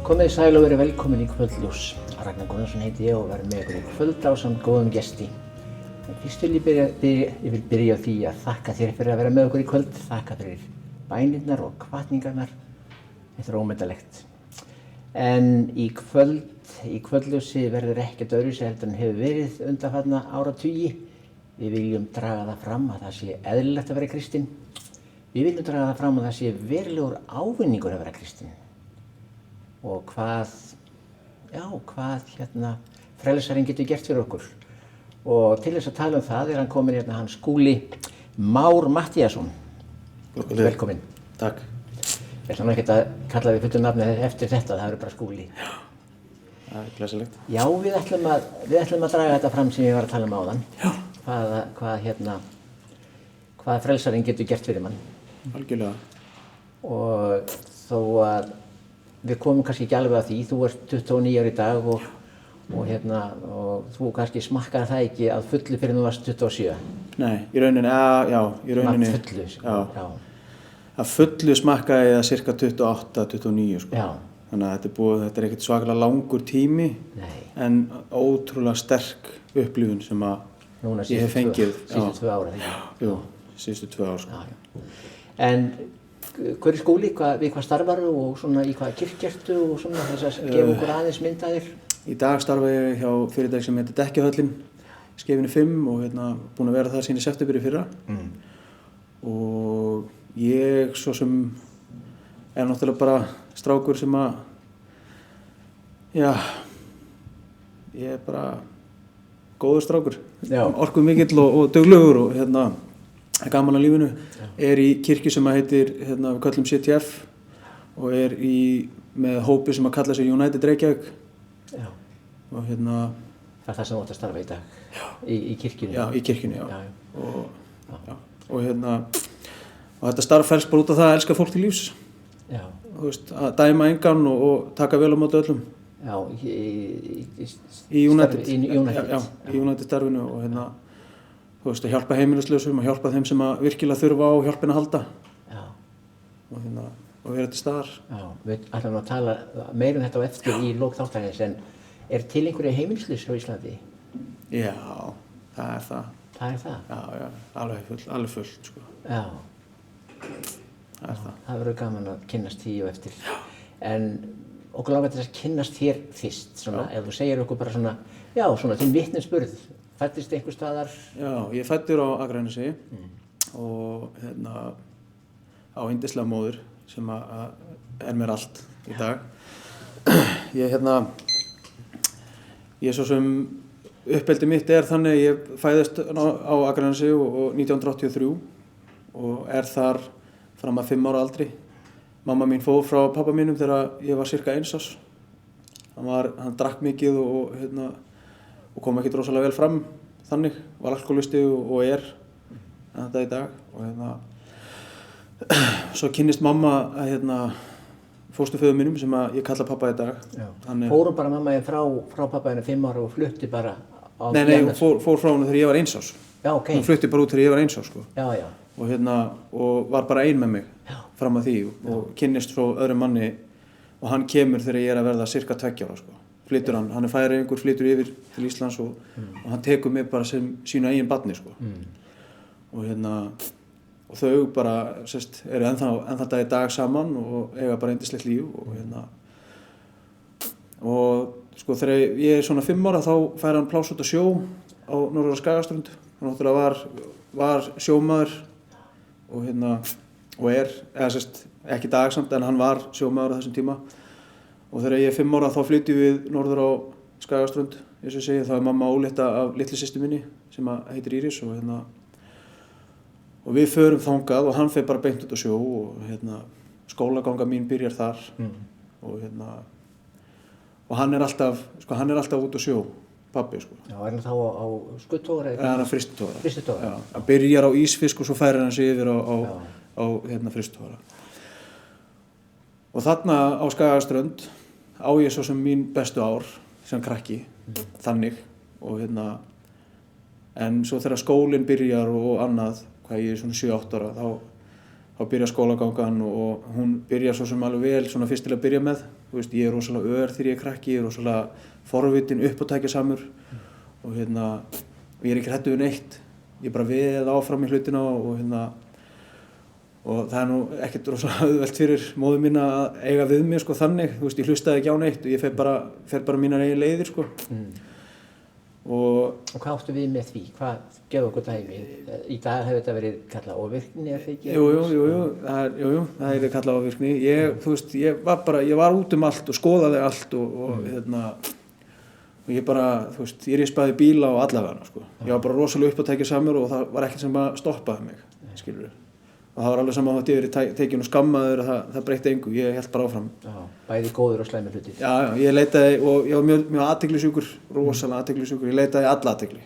Komið sæl og verið velkomin í Kvöldljós. Ragnar Gunnarsson heiti ég og verð með ykkur í kvöld ásamt góðum gesti. En fyrst vil ég byrja á því að þakka þér fyrir að vera með okkur í kvöld. Þakka fyrir bænirnar og hvatningarnar. Þetta er ómetanlegt. En í Kvöldljósi verður ekkert öðruvísi heldur en hefur verið undanfarna áratugi. Við viljum draga það fram að það sé eðlilegt að vera kristinn. Við viljum draga það fram að það sé verulegur ávinningur að vera kristinn. Og hvað frelsarinn getur gert fyrir okkur. Og til þess að tala það er hann kominn hérna, hann Skúli Már Matthíasson. Velkominn. Takk. Ég ætla nú ekkert að kalla þig fullu nafni eftir þetta, það eru bara Skúli. Já, það er glæsilegt. Já, við ætlum að draga þetta fram sem ég var að tala um áðan. Já. Hvað frelsarinn getur gert fyrir mann. Algjörlega. Og þó að við komum kannski ekki alveg að því, þú ert 29 ára í dag og þú kannski smakkar það ekki að fullu fyrir þú varst 27. Nei, í rauninni. Fullu, já. Að fullu smakkaði það cirka 28-29 sko. Já. Þannig að þetta er ekkert svakalega langur tími. Nei. En ótrúlega sterk upplifun sem að ég hef fengið. Síðustu 2 ára, þegar? Jú, síðustu 2 ár sko. Já. En hver er Skúli, við hvað starfaru og svona í hvaða kirkju ertu og svona þess að gefa okkur aðeins mynd að þér? Í dag starfa ég hjá fyrirtæki sem heitir Dekkjahöllin, Skeifunni 5 og búinn að vera þar síðan í september í fyrra. Og ég svo sem er náttúrulega bara strákur sem ég er bara góður strákur, orkumikill og duglegur og gaman að lífinu. Er í kirkju sem heitir, við köllum CTF og er með hópi sem kalla sig United Reykjavík. Já. Og það er það sem þú átt að starfa í dag? Já. Í kirkjunni? Já, í kirkjunni, já. Og þetta starf felst bara út af það að elska fólk til lífs. Já. Að dæma engan og taka vel á móti öllum. Já, í United. Já, í United starfinu og að hjálpa heimilislausum og hjálpa þeim sem virkilega þurfa á hjálpina að halda. Já. Og vera til staðar. Já, við ætlum að tala meira um þetta á eftir í lok þáttarins, en er til einhverju heimilislaus á Íslandi? Já, það er það. Það er það? Já, alveg fullt sko. Já. Það er það. Það verður gaman að kynnast því og eftir. Já. En okkur langar til að kynnast hér fyrst, svona, ef þú segir okkur bara svona, þinn vitnisburð. Fæddist einhver staðar? Já, ég fæddur á Akranesi og á yndislega móður sem er mér allt í dag. Ég svo sem uppeldi mitt er þannig, ég fæðist á Akranesi og 1983 og er þar fram að 5 ára aldri. Mamma mín fór frá pabba mínum þegar ég var cirka 1 árs. Hann drakk mikið og kom ekki rosalega vel fram þannig, var alkoholisti og er þetta í dag og svo kynnist mamma fósturföður mínum sem ég kalla pappa í dag. Fórum bara mamma frá pappa henni 5 ára og flutti bara á Nei, hún fór frá henni þegar ég var 1 árs. Já, ok. Hún flutti bara út þegar ég var 1 árs sko. Já. Og var bara ein með mig fram að því og kynnist frá öðrum manni og hann kemur þegar ég er að verða cirka 2 ára sko. Flytur hann er Færeyingur, flytur yfir til Íslands og hann tekur mig bara sem sínu eigin barni sko. Og þau bara eru ennþá dag í dag saman og eiga bara yndislegt líf og sko þegar ég er svona 5 ára þá fær hann pláss út á sjó á norður á Skagaströnd. Hann náttúrulega var sjómaður og er ekki dagsamt en hann var sjómaður á þessum tíma. Og þegar ég er 5 ára þá flytjum við norður á Skagaströnd, eins og ég segi, þá er mamma ólétta af litlu systur minni sem heitir Íris og við förum þangað og hann fer bara beint út á sjó og skólaganga mín byrjar þar og hann er alltaf út á sjó, pabbi sko. Já, er hann þá á skuttóra? Hann er fristutóra. Fristutóra? Já, hann byrjar á ísfisk og svo færir hann sig yfir á fristutóra. Og þarna á Skagaströnd á ég svo sem mín bestu ár sem krakki, þannig og en svo þegar skólinn byrjar og annað, hvað ég er svona 7-8 ára, þá byrjar skólagangan og hún byrjar svo sem alveg vel svona fyrst til að byrja með. Þú veist, ég rosalega ör þegar ég krakki, ég rosalega forvitin, uppátækjasamur og ég er ekki hræddur við neitt. Ég bara veð áfram í hlutina og það nú ekkert rosalega auðvelt fyrir móður mín að eiga við mig sko þannig. Þú veist, ég hlustaði ekki á neitt og ég fer bara mínar eigin leiðir sko. Og hvað áttu við með því? Hvað gefur okkur dæmi? Í dag hefur þetta verið kallað ofvirkni, er það ekki? Jú, það er kallað ofvirkni. Þú veist, ég var út allt og skoðaði allt og ég bara, þú veist, ég rispaði bíla og allavega sko. Ég var bara rosalega uppátækjasamur og það var ekkert sem að stoppaði mig, skilurðu. Og það var alveg sama að þetta yfir tekin og skammaður og það breytti engu, ég hélt bara áfram. Já, bæði góður og slæmir hlutir. Já, ég leitaði og ég var mjög athyglisjúkur, rosalega athyglisjúkur, ég leitaði alla athygli.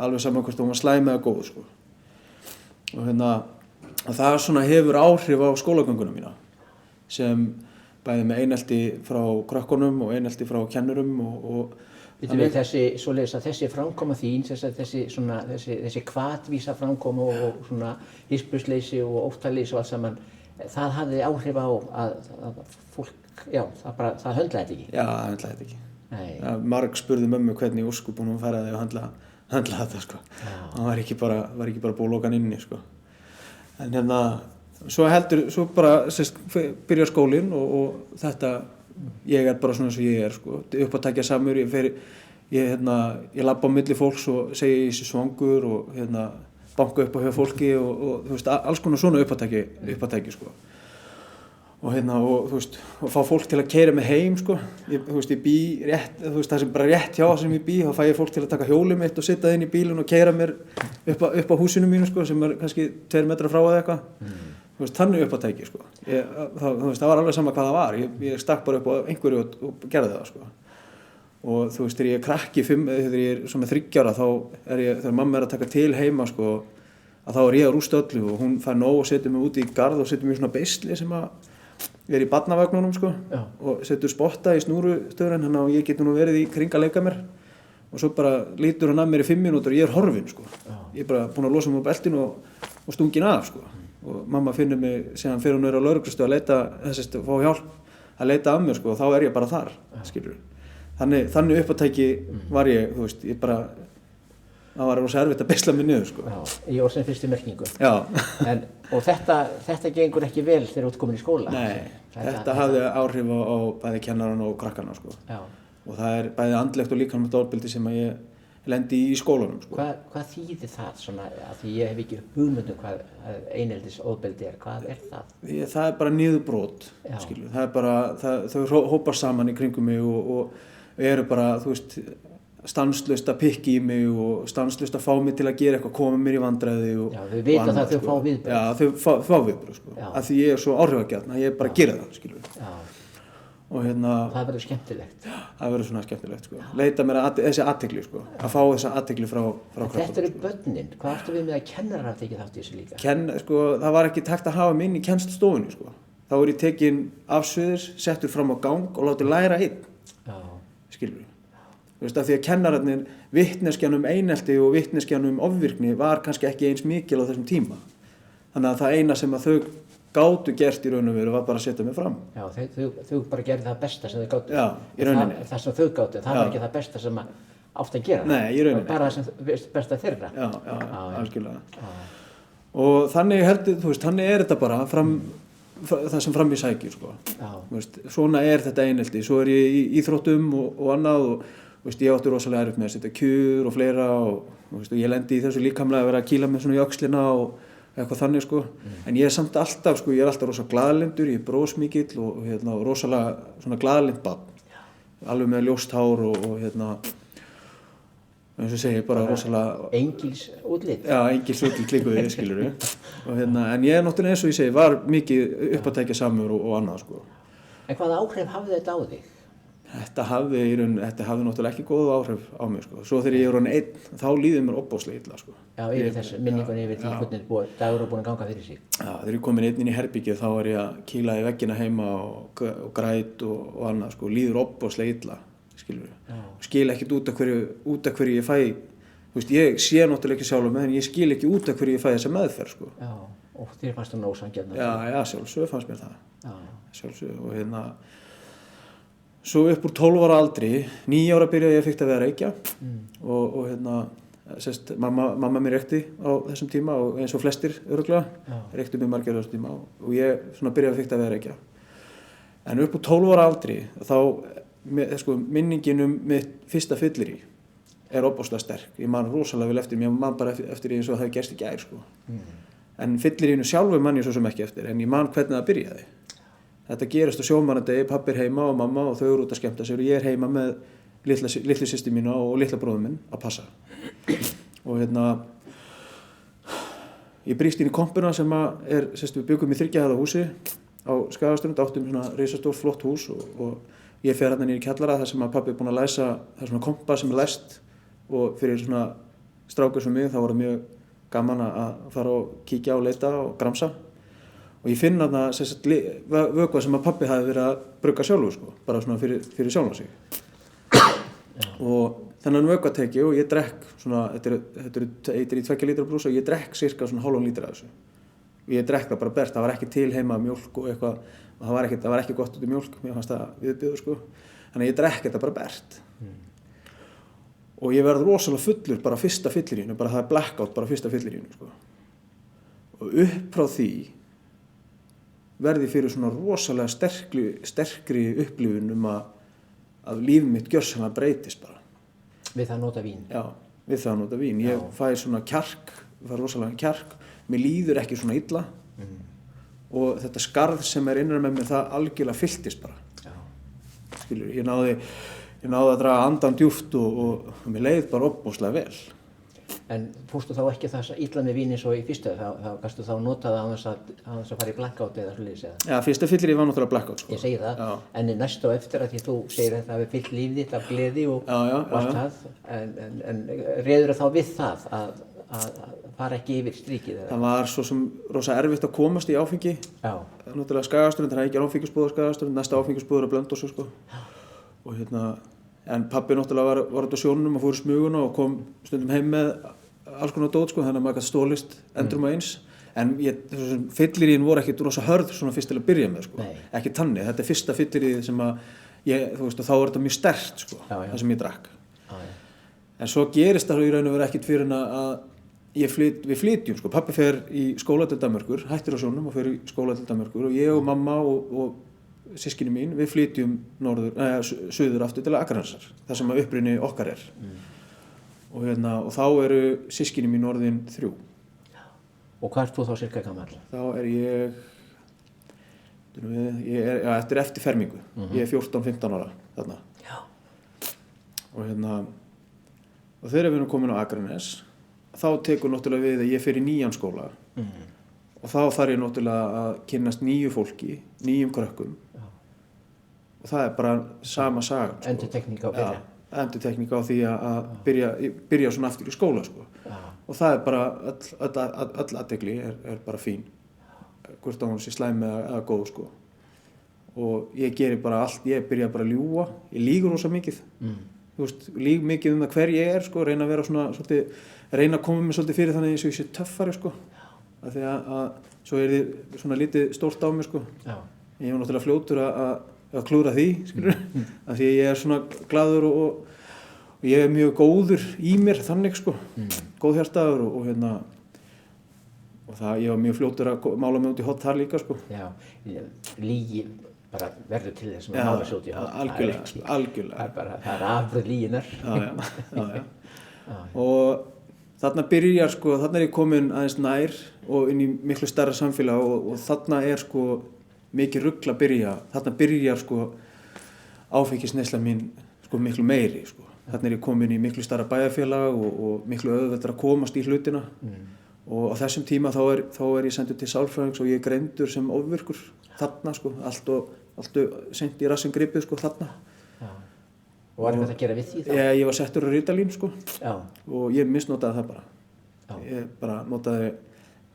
Alveg sama hvort hún var slæm eða góð, sko. Og það svona hefur áhrif á skólagönguna mína, sem bæði með einelti frá krökkunum og einelti frá kennurum og þessi framkoma þín, þessi hvatvísa framkoma og svona hispursleysi og óttaleysi og allt saman, það hafði áhrif á að fólk, það höndlaði þetta ekki? Já, það höndlaði þetta ekki. Ja, marg spurði mömmu hvernig í ósköpunum hún færaði að höndla þetta, sko. Það var ekki bara bólokan inni, sko. En svo byrjar skólinn og þetta, ég er bara svona eins og ég er, sko, uppátækjasamur, ég labba á milli fólks og segi ég sé svangur og banka upp á hjá fólki og þú veist, alls konar svona uppátæki, sko. Og þú veist, og fá fólk til að keyra mig heim, sko. Þú veist, ég bý rétt, þú veist, það sem bara rétt hjá sem ég bý, þá fæ ég fólk til að taka hjólið mitt og setja það inn í bílinn og keyra mér upp á húsinu mínu, sko, sem er kannski 2 metra frá eða eitthvað. Þú veist, þannig uppátæki, sko. Það var alveg sama hvað það var. Ég stakk bara upp á einhverju og gerði það, sko. Og þú veist, þegar ég er krakki, þegar ég er svona 3 ára, þegar mamma er að taka til heima, sko, að þá er ég að rústa öllu og hún fær nóg og setur mig út í garð og setur mig í svona beisli sem að er í barnavagnunum, sko. Já. Og setur spotta í snúrustöðurinn, þannig að ég geti nú verið í kring að leika mér. Og svo bara lítur hann að mér í 5 mínútur og ég er horfinn, sko. Ég er bara búinn að losa mig úr beltinu og stungin af, sko. Og mamma finnur mig, síðan fyrir hún á lögreglustöð að leita, fá hjálp að leita af mér, sko, og þá er ég bara þar, skilur. Þannig uppátæki var ég, þú veist, það var rosa erfitt að beisla mig niður, sko. Já, í orðsins fyrstu merkingu. Já. Og þetta gengur ekki vel þegar þú ert komin í skóla? Nei, þetta hafði áhrif á bæði kennaran og krakkana, sko. Já. Og það er bæði andlegt og líkamlegt ofbeldi sem að ég lendi í skólanum, sko. Hvað þýðir það svona, af því ég hef ekki hugmynd hvað eineltisofbeldi er, hvað er það? Það er bara niðurbrot, skilur. Það er bara, þau hópar saman í kringum mig og eru bara, þú veist, stanslaust að pikka í mig og stanslaust að fá mig til að gera eitthvað, koma mér í vandræði og Já, þau vita það að þau fá viðbrögð. Já, þau fá viðbrögð, sko. Af því ég er svo áhrifagjarn að ég bara gera það, skilur. Já. Og það verður skemmtilegt. Það verður svona skemmtilegt, sko. Leita mér þessi athygli, sko. Að fá þessa athygli frá krökkunum. Þetta eru börnin. Hvað áttu við með að kennarar hafa tekið þátt í þessu líka? Sko, það var ekki takt að hafa mig inn í kennslustofunni, sko. Þá er ég tekinn afsviðis, settur fram á gang og látið læra einn. Já. Skilur. Þú veist, af því að kennararnir, vitneskjan einelti og vitneskjan ofvirkni var kannski ekki eins mikil á þessum tíma. Þannig að það eina sem að þau gátu gert í raun og veru var bara að setja mig fram. Já, þau bara gerði það besta sem þau gátu. Já, í rauninni. Það sem þau gátu, það var ekki það besta sem átt að gera. Nei, í rauninni. Bara það sem besta þeirra. Já, algjörlega. Og þannig þú veist, þannig er þetta bara það sem fram í sækir, sko. Já. Veist, svona er þetta einelti. Svo er ég í íþróttum og annað og veist, ég átti rosalega erfitt með að setja kjur og fleira og veist, ég lendi í þessu líkamlega að vera að kýla með svona í öxlina og eitthvað þannig, sko. En ég er samt alltaf, sko, ég er alltaf rosa glaðlyndur, ég er brósmikill og rosalega svona glaðlynd barn. Alveg með ljóst hár og eins og segi, bara rosalega Engils útlit. Já, engils útlit líka við, skilur við. En ég er náttúrulega eins og ég segi, var mikið uppátækjasamur og annað, sko. En hvaða áhrif hafði þetta á þig? Þetta hafði náttúrulega ekki góð áhrif á mig, sko. Svo þegar ég er orðinn einn, þá líður mér ofboðslega illa, sko. Já, yfir þessu minningunni yfir því hvernig dagur er búin að ganga fyrir sig. Já, þegar ég komin einn inn í herbergið, þá er ég að kýla í veggina heima og græt og annað, sko. Líður ofboðslega illa, skilur við. Skil ekkert út af hverju ég fæ, þú veist, ég sé náttúrulega ekki sjálfur með, en ég skil ekki út af hverju ég fæ þessa meðferð, sko. Já, Og þér fannst það ósanngjarnt? Já, sjálfsögðu fannst mér það. Já. Sjálfsögðu og svo upp úr 12 ára aldri, 9 ára byrjaði ég fikta við að reykja og mamma mér reykti á þessum tíma og eins og flestir örugglega, reyktu mjög margir á þessum tíma og ég svona byrjaði að fikta við að reykja. En upp úr 12 ára aldri þá, minningin mitt fyrsta fyllerí ofboðslega sterk. Ég man rosalega vel eftir, ég man bara eftir eins og það hefði gerst í gær En fyllerínu sjálfu man ég svo sem ekki eftir, en ég man hvernig það byrjaði. Þetta gerist á sjómannadegi, pabbi er heima og mamma og þau eru út að skemmta sér og ég er heima með litlu systur mína og litla bróður minn að passa. Og ég brýst inn í kompuna sem við byggum í 3 hæða húsi á Skagaströnd, áttum svona risastórt flott hús og ég fer niður í kjallara þar sem að pabbi er búinn að læsa, það er svona kompa sem er læst og fyrir svona strákur sem mig þá var það mjög gaman að fara og kíkja og leita og gramsa. Og ég finn þarna vökva sem að pabbi hafi verið að brugga sjálfur bara svona fyrir sjálfa sig. Og þennan vökva tek ég og ég drekk svona, þetta eru 2 lítra brúsa og ég drekk cirka svona hálfan lítra af þessu. Og ég drekk það bara bert, það var ekki til heima mjólk og eitthvað, og það var ekki gott út í mjólk, mér fannst það viðbjóður Þannig að ég drekk þetta bara bert. Og ég verð rosalega fullur bara fyrsta fyllerínu, bara það blackout bara fyrsta fyllerínu Og upp frá því verði fyrir svona rosalega sterkri upplifun að líf mitt gjörsamlega breytist bara. Við það að nota vín? Já, við það að nota vín. Ég fæ svona kjark, rosalega kjark, mér líður ekki svona illa og þetta skarð sem er innan með mér það algjörlega fylltist bara. Skilur, ég náði að draga andan djúpt og mér leið bara ofboðslega vel. En fórstu þá ekki það illa með vín eins og í fyrstu, þá gastu þá notað á þess að fara í blackout eða svoleiðis eða? Já, fyrsta fyllerí var náttúrulega blackout Ég segi það, en næst á eftir að því þú segir að það hefur fyllt líf þitt af gleði og allt það, en réður þá við það að fara ekki yfir strikið eða? Það var svo sem rosa erfitt að komast í áfengi. Já. Náttúrulega Skagaströnd, það er ekki áfengisbúður Skagaströnd, næsta áfengisbúður að Blönduósi og en pabbi náttúrulega var út á sjónum og fór í smuguna og kom stundum heim með alls konar dót þannig að maður gæti stólist endrum og eins. En fylleríin voru ekkert rosa hörð svona fyrst til að byrja með ekki tannig. Þetta er fyrsta fylleríið sem að þá er þetta mjög sterkt það sem ég drakk. En svo gerist það í raun og veru ekkert fyrir að við flytjum Pabbi fer í skóla til Danmerkur, hættir á sjónum og fer í skóla til Danmerkur og ég og mamma og systkini mín, við flytjum suður aftur til Akranessar, þar sem að uppruni okkar er. Og þá eru systkini mín orðin 3. Og hvað ert þú þá cirka gamall? Þá er þetta er eftir fermingu. Ég er 14-15 ára þarna. Já. Og þegar við erum komin á Akraness, þá tekur náttúrulega við að ég fer í nýjan skóla. Og þá þarf ég náttúrulega að kynnast nýju fólki, nýjum krökkum. Og það er bara sama saga. Endurtekning á byrja. Endurtekning á því að byrja svona aftur í skóla Og það er bara, öll athygli er bara fín. Hvort að hún sé slæm eða góð Og ég geri bara allt, ég byrja bara að ljúga. Ég lýgur rosa mikið. Lýg mikið það hver ég er reyna að vera svona, svolítið, reyna að koma mig svolítið fyrir þannig að ég sé töffari Af því að svo er þið svona lítið stórt á mér Ég var náttúrulega fljótur að klúra því, skilur af því ég er svona glaður og ég er mjög góður í mér þannig góðhjartaður og það ég var mjög fljótur að mála mig út í hott þar líka Já, lygi bara verður til þess að mála sig út í hott algjörlega það er afbröð lyginnar Já. Og þarna byrjar þarna er ég komin aðeins nær og inn í miklu stærra samfélag og þarna er mikið rugl að byrja. Þarna byrjar áfengisneysla mín miklu meiri Þarna er ég komin í miklu stærra bæjarfélag og miklu auðveldara að komast í hlutina. Og á þessum tíma þá er ég sendur til sálfræðings og ég er greindur sem ofvirkur þarna allt seint í rassinn gripið þarna. Og var eitthvað að gera við því þá? Ég var settur á Ritalín og ég misnotaði það bara. Ég bara notaði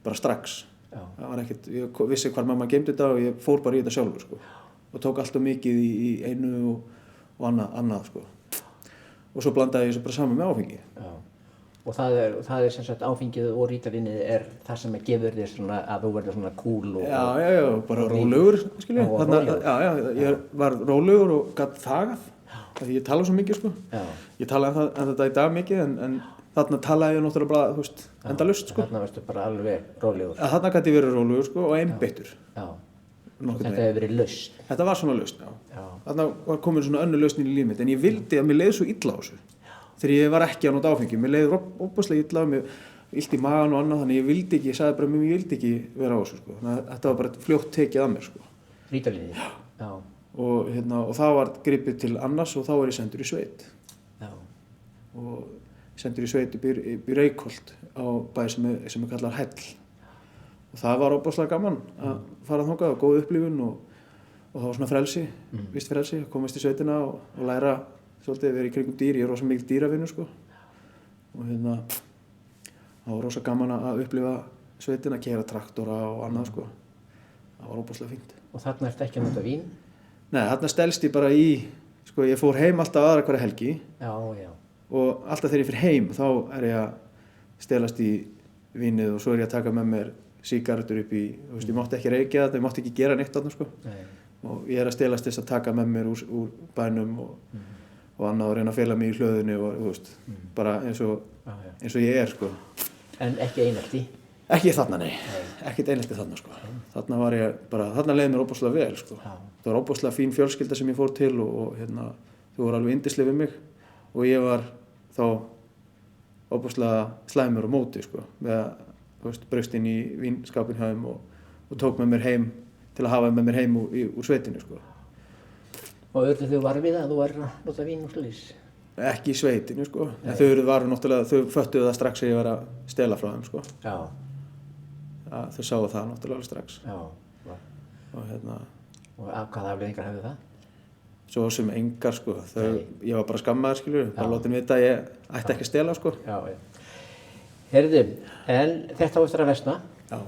bara strax. Það var ekkert, ég vissi hvar mamma geymdi þetta og ég fór bara í þetta sjálfur og tók alltaf mikið í einu og annað Og svo blandaði ég þessu bara saman með áfengi. Og það sem sagt áfengið og rítalínið það sem gefur þér svona að þú verður svona cool og... Já, bara rólegur, skilji. Ég var rólegur og gat þagað. Því ég tala svo mikið, sko. Já. Ég talaði þetta í dag mikið, en þarna talaði ég náttúrulega bara, þú veist, endalaust, sko. Þarna varstu bara alveg rólegur. Þarna gat ég verið rólegur, sko, og einbeittur. Já. Þetta hefur verið lausn. Þetta var svona lausn, já. Þarna var komin svona önnur lausn í lífið mitt, en ég vildi að mér leið svo illa á þessu. Þegar ég var ekki að nota áfengi, mér leiði óbúslega illa, mér illt í magan og annað, þannig ég vildi ekki, ég sagði bara mér, ég vildi ekki vera á þessu, sko. Þannig að þetta var bara fljótt tekið að mér, sko. Rítalínið? Já. Og það var gripið til annars og þá var ég sendur í sveit. Já. Og sendur í sveit upp í Reykholt á bæ sem er kallað Hell. Og það var óbúslega gaman að fara þangað og góð upplifun og það var svona frelsi, vist frelsi, að komast í sveitina og læra svolítið verið í kringum dýr. Ég er rosa mikil dýravinur, sko. Og það var rosa gaman að upplifa sveitina, keyra traktora og annað, sko. Það var óbúslega fínt. Og þarna ertu ekki að nota vín? Nei, þarna stelst ég bara í, sko, ég fór heim alltaf aðra hverja helgi. Já, já. Og alltaf þegar ég fyrir heim, þá er ég að stelast í vínið og svo er ég að taka með mér sígarettur upp í, þú veist, ég mátti ekki reykja þetta, ég mátti ekki gera neitt þarna, sko. Nei. Og ég er að stelast þess að taka með mér úr bænum og annað og reyna að fela mig í hlöðunni og, þú veist, bara eins og ég er, sko. En ekki einelti? Ekki þarna, nei. Ekkert einelti þarna, sko. Þarna var ég bara, þarna leið mér óbúslega vel, sko. Það var óbúslega fín fjölskylda sem ég fór til og þau voru alveg yndisleg við mig og ég var þá óbúslega slæmur á móti, sko, með að, þú veist, braust inn í vínskapinn hjá þeim og tók með mér heim til að hafa með mér heim úr sveitinu, sko. Og urðu þau var við að þú værir að nota vín og slís? Ekki í sveitinu, sko. En þau föttuðu það strax að ég var að stela frá þeim, sko. Já. Þau sáu það náttúrulega strax. Já. Og hvaða afleiðingar hefðu það? Svo sem engar, sko. Ég var bara skammaður, skilur. Bara látin vita að ég ætti ekki að stela, sko. Já, já. Heyrðu, en þetta á eftir að versna. Já.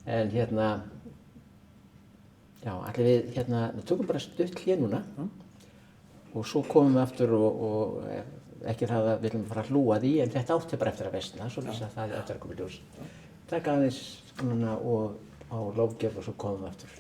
En já, allir við tökum bara stutt hlé núna og svo komum við aftur og ekki það að við viljum fara að hlúa því, en þetta átti bara eftir að versna, svo lýsa það eftir að koma í ljós. Taka aðeins núna og á lofgjöf og svo komum við aftur.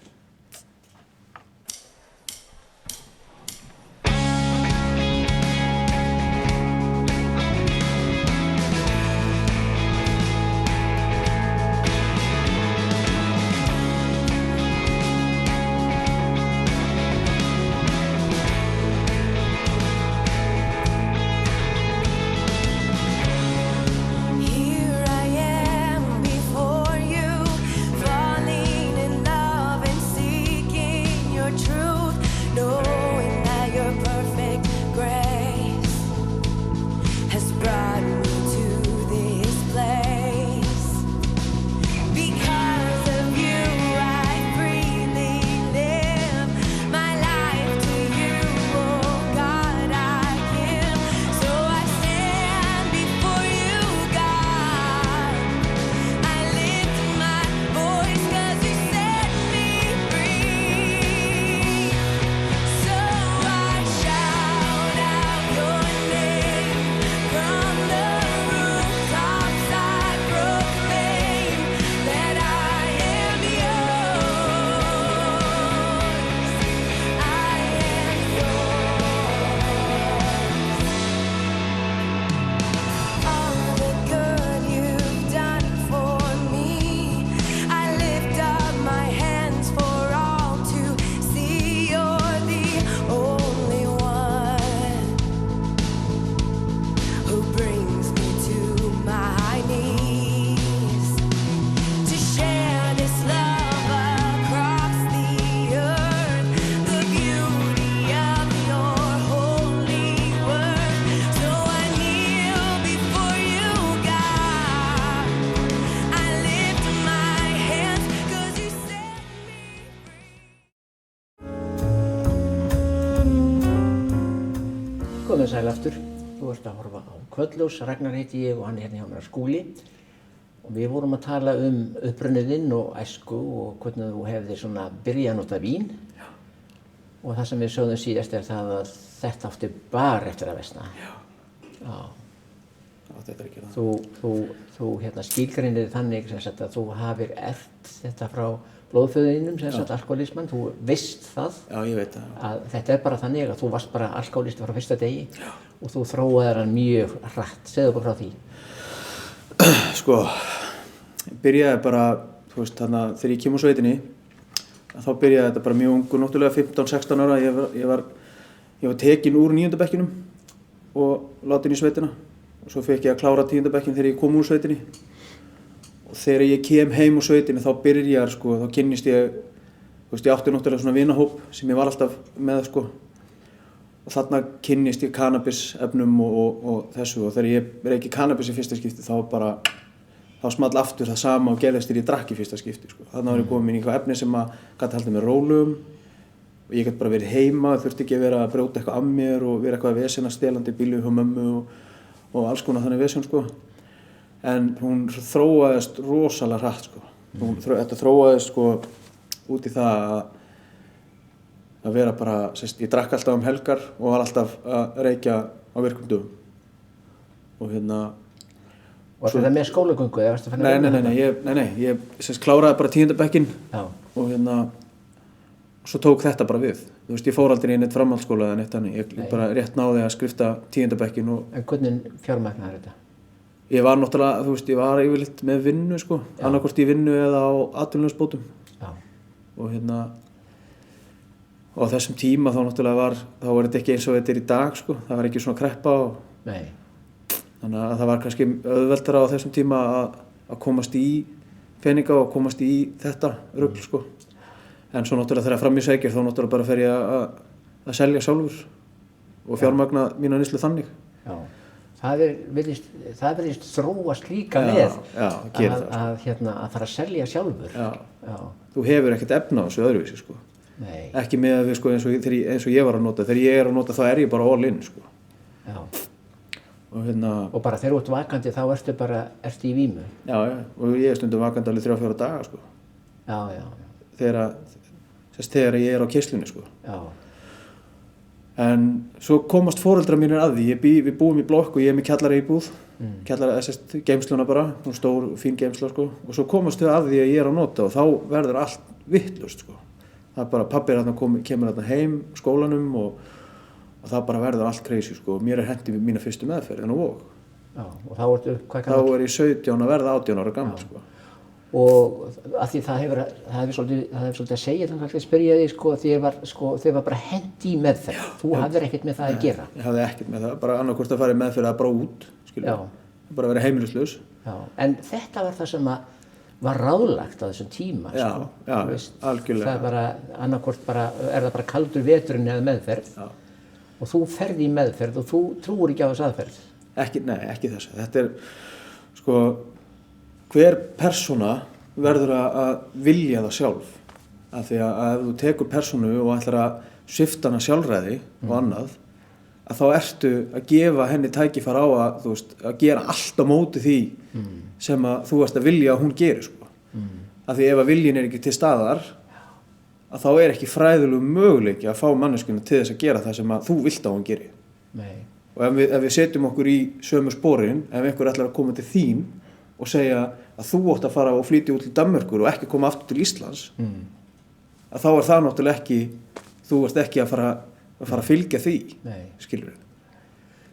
Komið sæl aftur. Þú ert að horfa á Kvöldljós, Ragnar heiti ég og hann hjá mér Skúli. Og við vorum að tala upprunniðinn og æsku og hvernig þú hefðir svona byrjað að nota vín. Já. Og það sem við sögðum síðast það að þetta átti bara eftir að versna. Já. Já. átti þetta ekki það. Þú skilgreinir þannig sem sagt að þú hafir erft þetta frá blóðföðinum sem sagt alkoholismann, þú veist það. Já, ég veit það. Að þetta bara þannig að þú varst bara alkoholisti frá fyrsta degi og þú þróaðir hann mjög hratt. Segðu okkur frá því. Sko, byrjaði bara, þú veist, þarna þegar ég kem úr sveitinni, þá byrjaði þetta bara mjög ungur, náttúrulega 15-16 ára. Ég var tekin úr 9. bekkinum og látin í sveitina. Og svo fekk ég að klára 10. bekkin þegar ég kom úr sveitinni. Og þegar ég kem heim úr sveitinni þá byrjar, sko, þá kynnist ég, þú veist, ég átti náttúrulega svona vinahóp sem ég var alltaf með, sko. Og þarna kynnist ég kannabisefnum og þessu og þegar ég reyki kannabis í fyrsta skipti þá small aftur það sama og gerðist þegar ég drakk í fyrsta skipti, sko. Þarna var ég komin í eitthvað efni sem að gat haldið mér rólegum og ég gat bara verið heima, þurfti ekki að vera að brjóta eitthvað af mér og vera eitthvað vesena stelandi bílu hjá mömmu og alls konar þannig vesen, sko. En hún þróaðist rosalega hratt, sko. Þetta þróaðist, sko, út í það að vera bara, ég drakk alltaf helgar og var alltaf að reykja á virkum dögum. Og Var þetta með skólagöngu eða varstu að finna? Nei, ég kláraði bara 10. bekkinn og svo tók þetta bara við. Þú veist, ég fór aldrei í neitt framhaldsskóla eða neitt þannig. Ég bara rétt náði að skrifta 10. bekkinn og... En hvernig fjármagnaðir þetta? Ég var náttúrulega, þú veist, ég var yfirleitt með vinnu, sko. Annarkvort í vinnu eða á atvinnuleysisbótum. Já. Og og á þessum tíma þá náttúrulega var þetta ekki eins og þetta í dag, sko. Það var ekki svona kreppa og... Nei. Þannig að það var kannski auðveldara á þessum tíma að komast í peninga og komast í þetta rugl, sko. En svo náttúrulega þegar fram í sækir þá náttúrulega bara fer ég að selja sjálfur og fjármagna mína neyslu þannig. Já. Það virðist þróast líka með að fara að selja sjálfur. Já. Þú hefur ekkert efna á þessu öðruvísi, sko. Nei. Ekki með að við, sko, eins og ég var að nota. Þegar ég er að nota þá er ég bara all in, sko. Já. Og bara þegar þú ert vakandi þá ertu í vímu. Já, og ég er stundum vakandi alveg 3-4 daga, sko. Já. Þegar ég er á keyslunni, sko. Já. En svo komast foreldrar mínir að því, við búum í blokk og ég er með kjallara íbúð, geymsluna bara, stór, fín geymsla, sko. Og svo komast þau að því að ég er að nota og þá verður allt vitlaust, sko. Það bara, pabbi kemur heim skólanum og það bara verður allt crazy, sko. Mér hent í mína fyrstu meðferð en á Vog. Já, og þá ertu, hvað kannski? Þá er ég 17 að verða 18 ára gammal, sko. Og af því það hefur svolítið að segja þannig að spyrja því, sko, þið var bara hent í meðferð. Þú hafðir ekkert með það að gera. Ég hafði ekkert með það, bara annarkvort að fara í meðferð að bara út, skilja. Bara vera heimilislaus. Já, en þetta var það sem var ráðlagt á þessum tíma, sko. Já, algjörlega. Það bara, annarkvort er það bara kaldur veturinn eða meðferð. Já. Og þú ferði í meðferð og þú trúir ekki á þessu aðferð. Ekki þessu. Þetta er, sko, hver persóna verður að vilja það sjálf. Af því að ef þú tekur persónu og ætlar að svipta hana sjálfræði og annað, að þá ertu að gefa henni tækifæri á að gera allt á móti því sem að þú ert að vilja að hún geri, sko. Af því ef að viljin er ekki til staðar, að þá er ekki fræðilegur möguleiki að fá manneskuna til þess að gera það sem að þú vilt að hún geri. Nei. Og ef við setjum okkur í sömu sporin, ef einhver ætlar að koma til þín og segja að þú átt að fara og flytja út til Danmerkur og ekki koma aftur til Íslands, að þá er það náttúrulega ekki, þú ert ekki að fara að fylgja því, skilur við.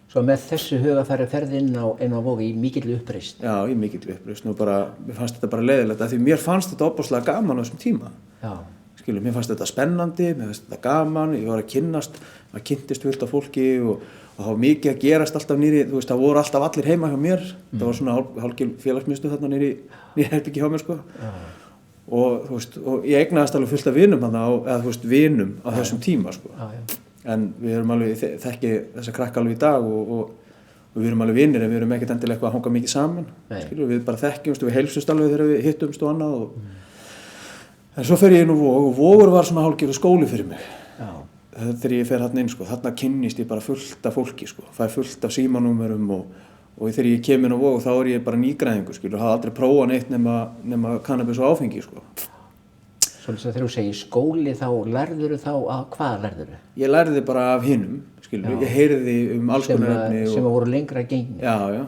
Svo með þessu hugafæri ferði inn á Vog í mikilli uppreisn. Já, í mikilli uppreisn og bara, mér fannst þetta bara leiðilegt af því mér fannst þetta ofboðslega gaman á þessum tíma. Já. Skilur, mér fannst þetta spennandi, mér fannst þetta gaman, ég var að kynnast, maður kynntist fullt af fólki og það var mikið að gerast alltaf nýri, þú veist, það voru alltaf allir heima hjá mér, það var svona hálfgerð félagsmiðstöð þarna nýri herbyggi hjá mér, sko. Og þú veist, og ég eignaðist alveg fullt af vinum vinum á þessum tíma, sko. En við erum alveg, þekki þessa krakka alveg í dag og við erum alveg vinir en við erum ekkert endilega eitthvað að hanga mikið saman, skilur, við bara þekkjumst og við heilsumst alveg þegar við hittumst og annað En svo fer ég inn á Vog og Vogur var svona hálfgerður skóli fyrir mig. Já. Þegar ég fer þarna inn, sko, þarna kynnist ég bara fullt af fólki, sko, fæ fullt af símanúmerum og þegar ég kem inn á Vog þá er ég bara nýgræðingur, skilur, hafði aldrei prófað neitt nema kannabis og áfengi, sko. Svolítið þegar þú segir skóli þá lærðurðu þá að hvað lærðurðu? Ég lærði bara af hinum, skilur, ég heyrði alls konar efni sem voru lengra gengni. Já.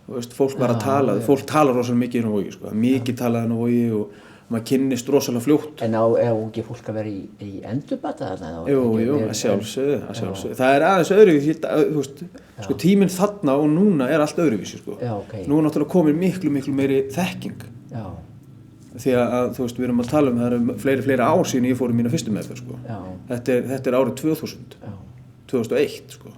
þú veist, fólk var að tala, fólk talar rosalega mikið inn á Vogi, sko, mikið talað inn á Vogi og maður kynnist rosalega fljótt. En á ekki fólk að vera í endurbata þarna? Jú, að sjálfsögðu. Það er aðeins öðruvísi, þú veist, sko tíminn þarna og núna er allt öðruvísi, sko. Já, ok. Nú er náttúrulega komin miklu meiri þekking. Já. Því að, þú veist, við erum að tala það eru fleiri ár síðan ég fór í mína fyrstu meðferð, sko. Já. Þetta er árið 2000, 2001, sko.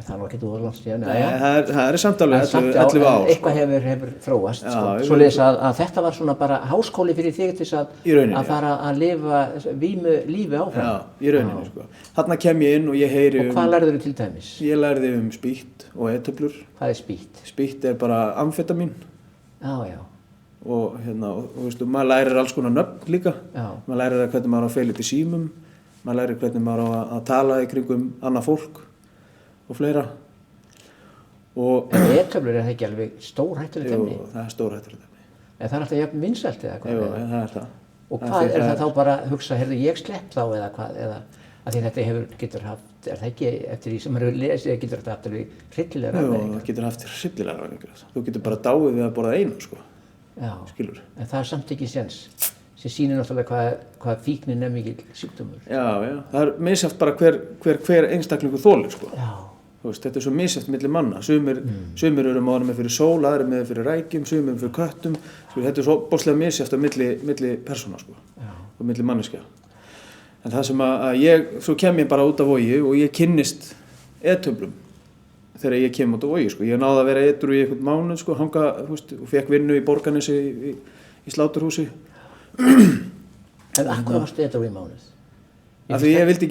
Það er nú ekki þú langt síðan. Nei, það er samt alveg 11 ár. Eitthvað hefur þróast, sko. Svoleiðis að þetta var svona bara háskóli fyrir þig til að fara að lifa lífi áfram. Já, í rauninni, sko. Þarna kem ég inn og ég heyri Og hvað lærður þú til dæmis? Ég lærði spýtt og e-töflur. Hvað er spýtt? Spýtt er bara amfetamín. Já. Og og veistu, maður lærir alls konar nöfn líka. Já. Maður lærir hvernig maður á að feila upp í símum. Maður lærir hvernig maður á að tala í kringum annað fólk og fleira. En e-töflur er það ekki alveg stórhættulegt efni? Jú, það er stórhættulegt efni. En það er alltaf jafn vinsælt eða hvað? Jú, það er það. Og hvað er það þá bara að hugsa, heyrðu, ég slepp þá eða hvað? Eða að því þetta getur haft, er það ekki eftir því sem maður hefur lesið, getur þetta haft alveg hryllilegar afleiðingar? Jú, það getur haft hryllilegar afleiðingar. Þú getur bara dáið við að borða einu, sko. Já, skilur. En það er samt ekki séns. Sem sýnir náttúrulega hvað fíknin er mikill sjúkdómur. Já, það er misjafnt bara hver einstaklingur þolir, sko. Já. Þú veist, þetta er svo misjafnt milli manna. Sumir eru með fyrir sól, aðrir með fyrir rækjum, sumir fyrir köttum. Þetta er svo bóðslega misjafnt á milli persóna, sko. Já. Og milli manneskja. En það sem svo kem ég bara út af Vogi og ég kynnist e-töflum þegar ég kem út af Vogi, sko. Ég náði að vera edrú í einhvern mánuð, sko, hanga, þú veist, og fekk vinnu í Borgarnesi í sláturhúsi. En akkur varstu edrú í mánuð? Af því ég vildi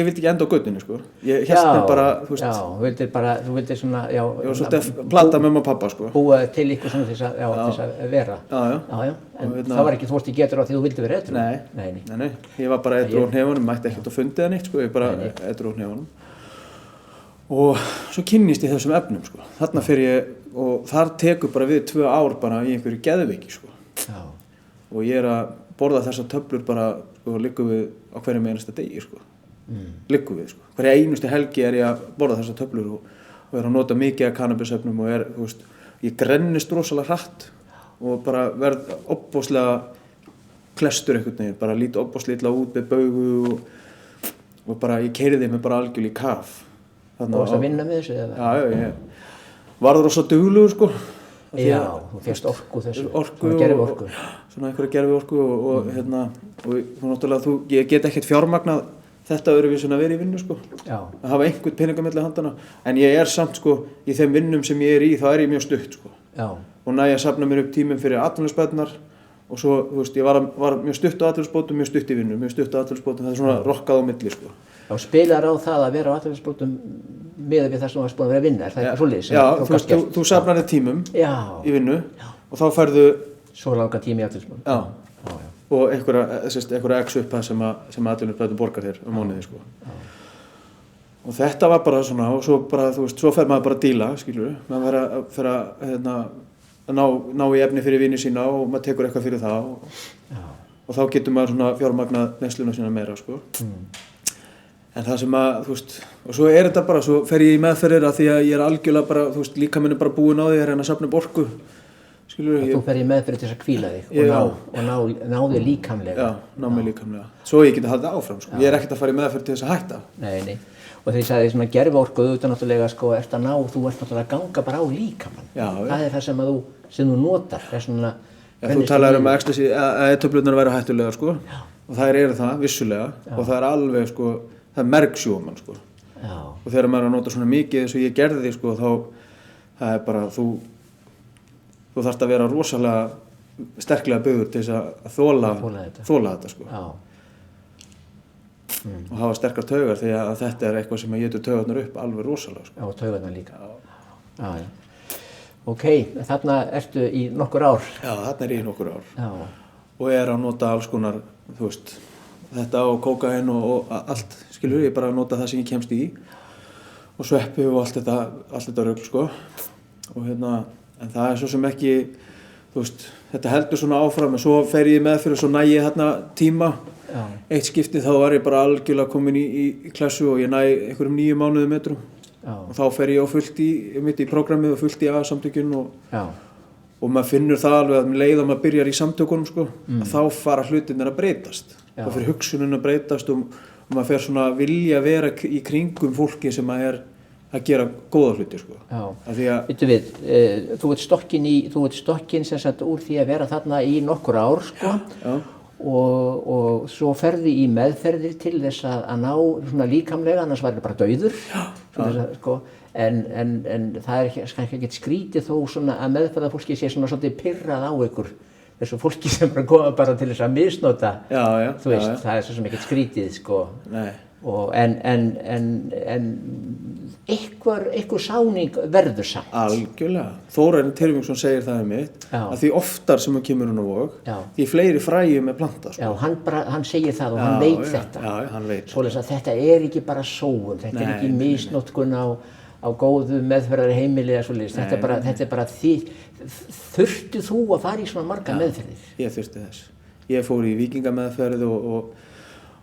ekki enda á götunni, sko. Ég hélt mér bara, þú veist. Já, þú vildir svona, já. Ég var svolítið að plata með mamma og pappa, sko. Búa til ykkur svona til þess að vera. Já. En það var ekki, þú varst í getur á því þú vildi vera edrú? Nei. Ég var bara edrú á hnefunum, mætti ekkert á fundið eða neitt, sko. Ég bara edrú á hnefunum. Og svo kynnist ég þessum efnum, sko. Þarna fer ég, og þar tekur bara við 2 ár bara í einhverju geðveiki, sko. Já. Og ég er að borða þessar töflur bara, sko, liggum við á hverjum einasta degi, sko. Liggum við, sko. Hverja einustu helgi er ég að borða þessar töflur og er að nota mikið af kannabisefnum og þú veist, ég grennist rosalega hratt og bara verð ofboðslega klestur einhvern veginn, bara lít ofboðslega illa út með baugu og bara, ég keyrði mig bara algjörlega í kaf. Og varst að vinna með þessu eða? Já, ég varð rosa duglegur, sko. Já, þú férst orku þessu, svona gerviorku. Svona einhverja gerviorku og náttúrulega ég get ekkert fjármagnað þetta öðruvísi en að vera í vinnu, sko. Já. Að hafa einhvern peninga milli handana. En ég er samt, sko, í þeim vinnum sem ég er í, þá er ég mjög stutt, sko. Já. Og næ að safna mér upp tímum fyrir atvinnuleysisbæturnar og svo, þú veist, ég var mjög stutt á atvinnuleysisbótum, mjög stutt í vinnu, mjög stutt á atvinnuleysisbótum, það er svona rokkað á milli, sko. Já, spilar á það að vera á atvinnuleysisbótum miðað við það sem þú varst búin að vera að vinna, er það eitthvað svoleiðis? Já, þú safnar þér tímum í vinnu og þá færðu svo langa tími í atvinnuleysisbótum. Já. Og einhverja x upphæð sem atvinnuleysisbótum borgar þér á mánuði, sko. Og þetta var bara svona, og svo bara, þú veist, svo fer maður bara að díla, skilur, maður fer að ná í efni fyrir vini sína og maður tekur eitthvað fyrir það og þá getur maður svona fjármagnað neysluna sína meira, sko. En það sem þú veist, og svo er þetta bara, svo fer ég í meðferðir að því að ég er algjörlega bara, þú veist, líkaminn er bara búinn á því að reyna að safna upp orku, skilur. Þú fer í meðferðir til þess að hvíla þig og ná þig líkamlega. Já, ná mig líkamlega. Svo ég geti haldið áfram, sko. Ég er ekkert að fara í meðferð til þess að hætta. Nei. Og þegar ég sagði svona gerviorku, auðvitað náttúrulega, sko, þú ert náttúrulega að ganga bara á líkamann. Það er það sem þú notar, það er svona. Þú talaður um að e-töflurnar væru hættulegar, sko. Og þær eru það, vissulega. Og það er alveg, sko, það er mergsjóman, sko. Já. Og þegar maður er að nota svona mikið eins og ég gerði, sko, þá það er bara, þú þarft að vera rosalega sterklega byggður til þess að þola þetta, sko. Já. Og hafa sterkar taugar því að þetta er eitthvað sem getur taugarnar upp alveg rosalega, sko. Já, og taugarnar líka. Já. Ok, þarna ertu í nokkur ár. Já, þarna er ég í nokkur ár. Já. Og er að nota alls konar, þú veist, þetta og kókaín og allt, skilur, ég bara nota það sem ég kemst í og sveppi og allt þetta rugl, sko. Og en það er svo sem ekki, þú veist, þetta heldur svona áfram en svo fer ég meðferð og svo næ ég þarna tíma. Já. Eitt skipti þá var ég bara algjörlega komin í klessu og ég næ einhverjum 9 mánuðum metrum. og þá fer ég á fullt mitt í prógrammið og fullt í A-samtökjun og maður finnur það alveg að leið að maður byrjar í samtökunum sko, að þá fara hlutirnir að breytast og fyrir hugsunin að breytast og maður fer svona að vilja vera í kringum fólki sem að gera góða hluti sko. Vittu við, þú ert stokkinn sem sagt úr því að vera þarna í nokkur ár sko. Og svo ferði í meðferðir til þess að ná svona líkamlega, annars var það bara dauður sko. En það kannski ekkert skrítið þó svona að meðferðarfólki sé svona svolítið pirrað á ykkur þessu fólki sem koma bara til þess að misnota þú veist, það svo sem ekkert skrítið sko. En einhver sáning verður samt. Algjörlega. Þórarinn Tyrfingsson segir það mitt að því oftar sem hann kemur á Vog því fleiri fræjum plantað sko. Hann segir það og hann veit þetta. Hann veit. Svoleiðis að þetta ekki bara sóun, þetta ekki misnotkun á góðu meðferðar heimili eða svoleiðis. Þetta bara því þurftu þú að fara í svona marga meðferðir? Ég þurfti þess. Ég fór í víkingameðferð og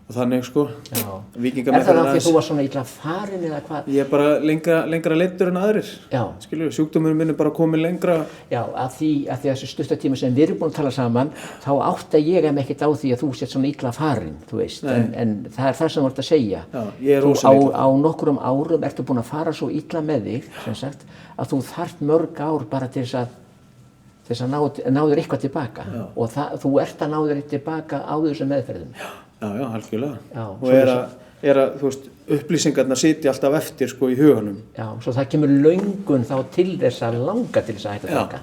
þannig sko. Er það af því þú var svona illa farin eða hvað? Ég bara lengra leiddur en aðrir. Skilur, sjúkdómurinn minn bara komið lengra. Já, af því þessu stuttartíma sem við erum búin að tala saman, þá átta ég ekkert á því að þú sett svona illa farin, þú veist. En það það sem þú ert að segja. Ég rosa illa. Á nokkrum árum ertu búin að fara svo illa með þig, sem sagt, að þú þarft mörg ár bara til þess að ná þér eitthvað tilbaka. Og þú ert að ná þér eitthvað tilbaka á þessum meðferðum. Já, algjörlega. Og þú veist, upplýsingarnar sitja alltaf eftir sko í huganum. Já, svo það kemur löngun þá til þess að langa til þess að hætta að taka.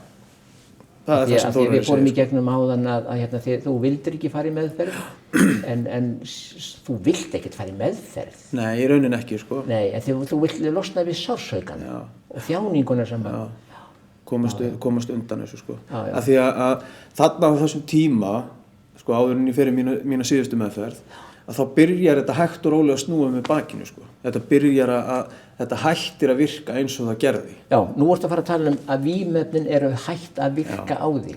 Það það sem Þórarinn segir. Við fórum í gegnum áðan að þú vildir ekki fara í meðferð, en þú vilt ekkert fara í meðferð. Nei, í rauninni ekki sko. Nei, en þú vilt losna við sársaukann og þjáninguna sem komast undan þessu sko. Af því að þarna á þessum tíma sko áður en ég fer í mína síðustu meðferð að þá byrjar þetta hægt og rólega að snúa með bakinu sko. Þetta hættir að virka eins og það gerði. Já, nú ertu að fara að tala að vímuefnin eru hætt að virka á þig.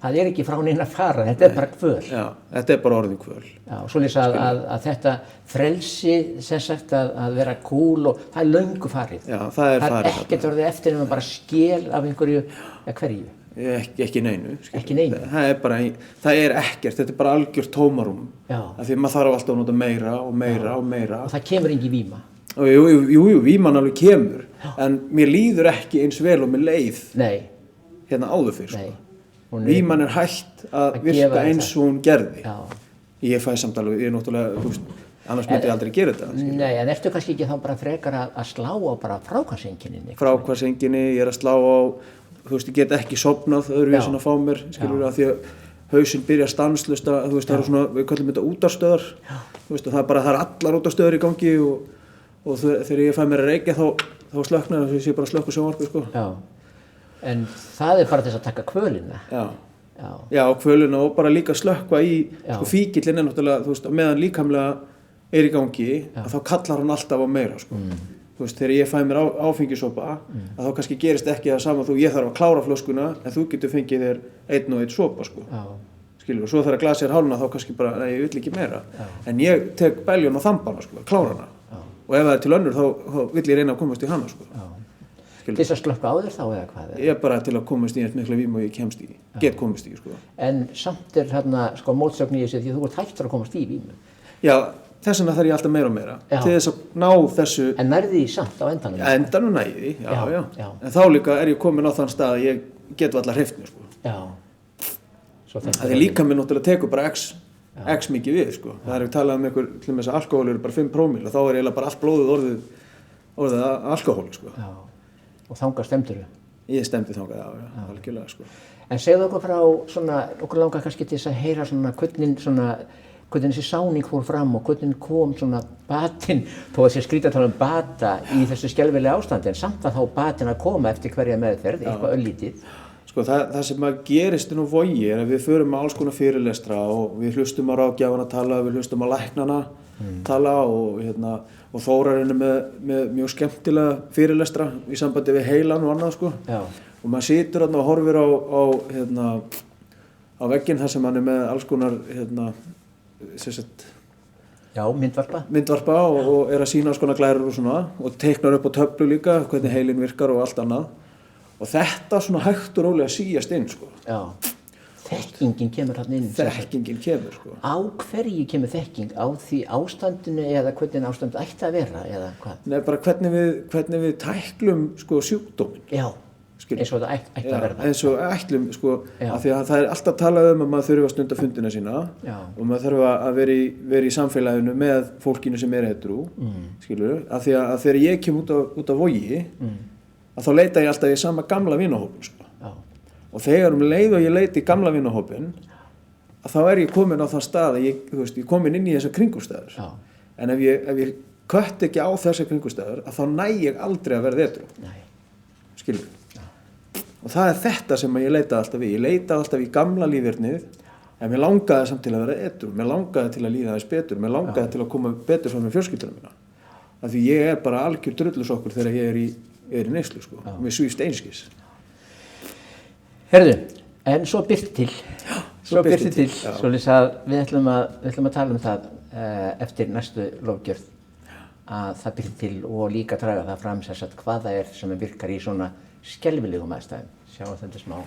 Það ekki frá neina að fara, þetta bara kvöl. Já, þetta bara orðin kvöl. Já, svoleiðis að þetta frelsi sem sagt að vera cool og það löngu farið. Já, það farið. Það ekkert orðið eftir en bara skel af einhverju, hverju? Ekki neinu. Ekki neinu. Það ekkert, þetta bara algjört tómarúm. Af því maður þarf alltaf að nota meira og meira og meira. Og það kemur engin víma. Jú, víman alveg kemur, en mér líður ekki eins vel og mér leið hérna áður fyrr. Sko. Víman hætt að virka eins og hún gerði. Ég fæ samt alveg, ég náttúrulega, þú veist, annars myndi ég aldrei gera þetta. Nei, en ertu kannski ekki þá bara frekar að slá á bara fráhvarfseinkennin? Fráhvarfseinkenni, ég að slá á, þú veist, ég get ekki sofnað öðruvísi en að fá mér, skilur að því að hausinn byrja stanslaust að, þú veist, það svona, við kallum þetta útarstöðar, þú veist, og það er allar útarstöðar í gangi og þegar ég fæ mér að reykja þá slöknar það, ég bara slökku sjónvarpið, sko. Já, en það bara þess að taka kvölina. Já, kvölina og bara líka slökkva í, sko, fíkillinn náttúrulega, þú veist, meðan líkamlega í gangi, að þá kallar hann alltaf á meira, sko. Þú veist, þegar ég fæ mér áfengisopa, að þá kannski gerist ekki það sama ég þarf að klára flöskuna, en þú getur fengið þér einn og einn sopa, sko. Skilur, og svo þegar glasið hálfna, þá kannski bara, nei, ég vill ekki meira. En ég tek beljun á þambana, sko, klára hana. Og ef það til önnur, þá vill ég reyna að komast í hana, sko. Til þess að slökkva á þér þá eða hvað? Ég bara til að komast í eins mikla vímu og ég get komast í, sko. En samt þarna, sko, mótsögn í þessu því þú ert hættur að komast í vímu. Já, þess vegna þarf ég alltaf meira og meira til þess að ná þessu. En nærði því samt á endanum? Endanum næði, já. En þá líka ég komin á þann stað að ég get allar hreyft mér, sko. Já. Það líka mér náttúrulega tekur bara x mikið við, sko. Það talað einhver, til og með þess að alkohól eru bara 5 prómíl og þá eiginlega bara allt blóðið orðið alkohól, sko. Já. Og þangað stemdirðu? Ég stemdi þangað, já, algjörlega, sko. En segðu okkur frá svona, okkur langar kannski til þess að heyra svona hvernig þessi sáning fór fram og hvernig kom svona batinn, þó að sé skrýta að tala bata í þessu skelfilega ástandi, en samt að þá batinn að koma eftir hverja meðferð, eitthvað öllítið. Sko það sem að gerist inn á Vogi er að við förum með alls konar fyrirlestra og við hlustum á ráðgjafana tala, við hlustum á læknana tala og Þórarinn með mjög skemmtilega fyrirlestra í sambandi við heilan og annað, sko. Og maður situr þarna og horfir á vegginn þar sem hann með alls konar Já, myndvarpa. Myndvarpa og að sýna alls konar glærur og svona og teiknar upp á töflu líka hvernig heilinn virkar og allt annað og þetta svona hægt og rólega síast inn sko. Já, þekkingin kemur þarna inn. Þekkingin kemur sko. Á hverju kemur þekking? Á því ástandinu eða hvernig ástand ætti að vera eða hvað? Nei, bara hvernig við tæklum sko sjúkdóminn. Já, eins og það ætti að verða. Eins og ætlum sko, af því að það alltaf talað að maður þurfa að stunda fundina sína og maður þurfa að vera í samfélaginu með fólkinu sem hetero, skilurðu, af því að þegar ég kem út á Vogi, að þá leita ég alltaf í sama gamla vinahópin sko. Og þegar leið og ég leiti í gamla vinahópin, að þá ég komin á þann stað að ég komin inn í þessar kringumstæður. En ef ég kött ekki á þessar kringumstæður, að þá næ ég aldrei að verða hetero. Skilurðu. Og það þetta sem ég leitaði alltaf í. Ég leitaði alltaf í gamla lífernið, en mér langaði samt til að vera hetero. Mér langaði til að líða þess betur. Mér langaði til að koma betur fram með fjölskylduna mína. Af því ég bara algjör drullusokkur þegar ég er í neyslu, sko. Mér svífst einskis. Herðu, en svo birti til. Svo birti til. Svoleiðis að við ætlum að tala um það eftir næstu lofgjörð. Að það birti til og líka draga það fram sem sagt hvað það sem virkar í svona skelfilegum aðstæðum. Sjáum þetta smá.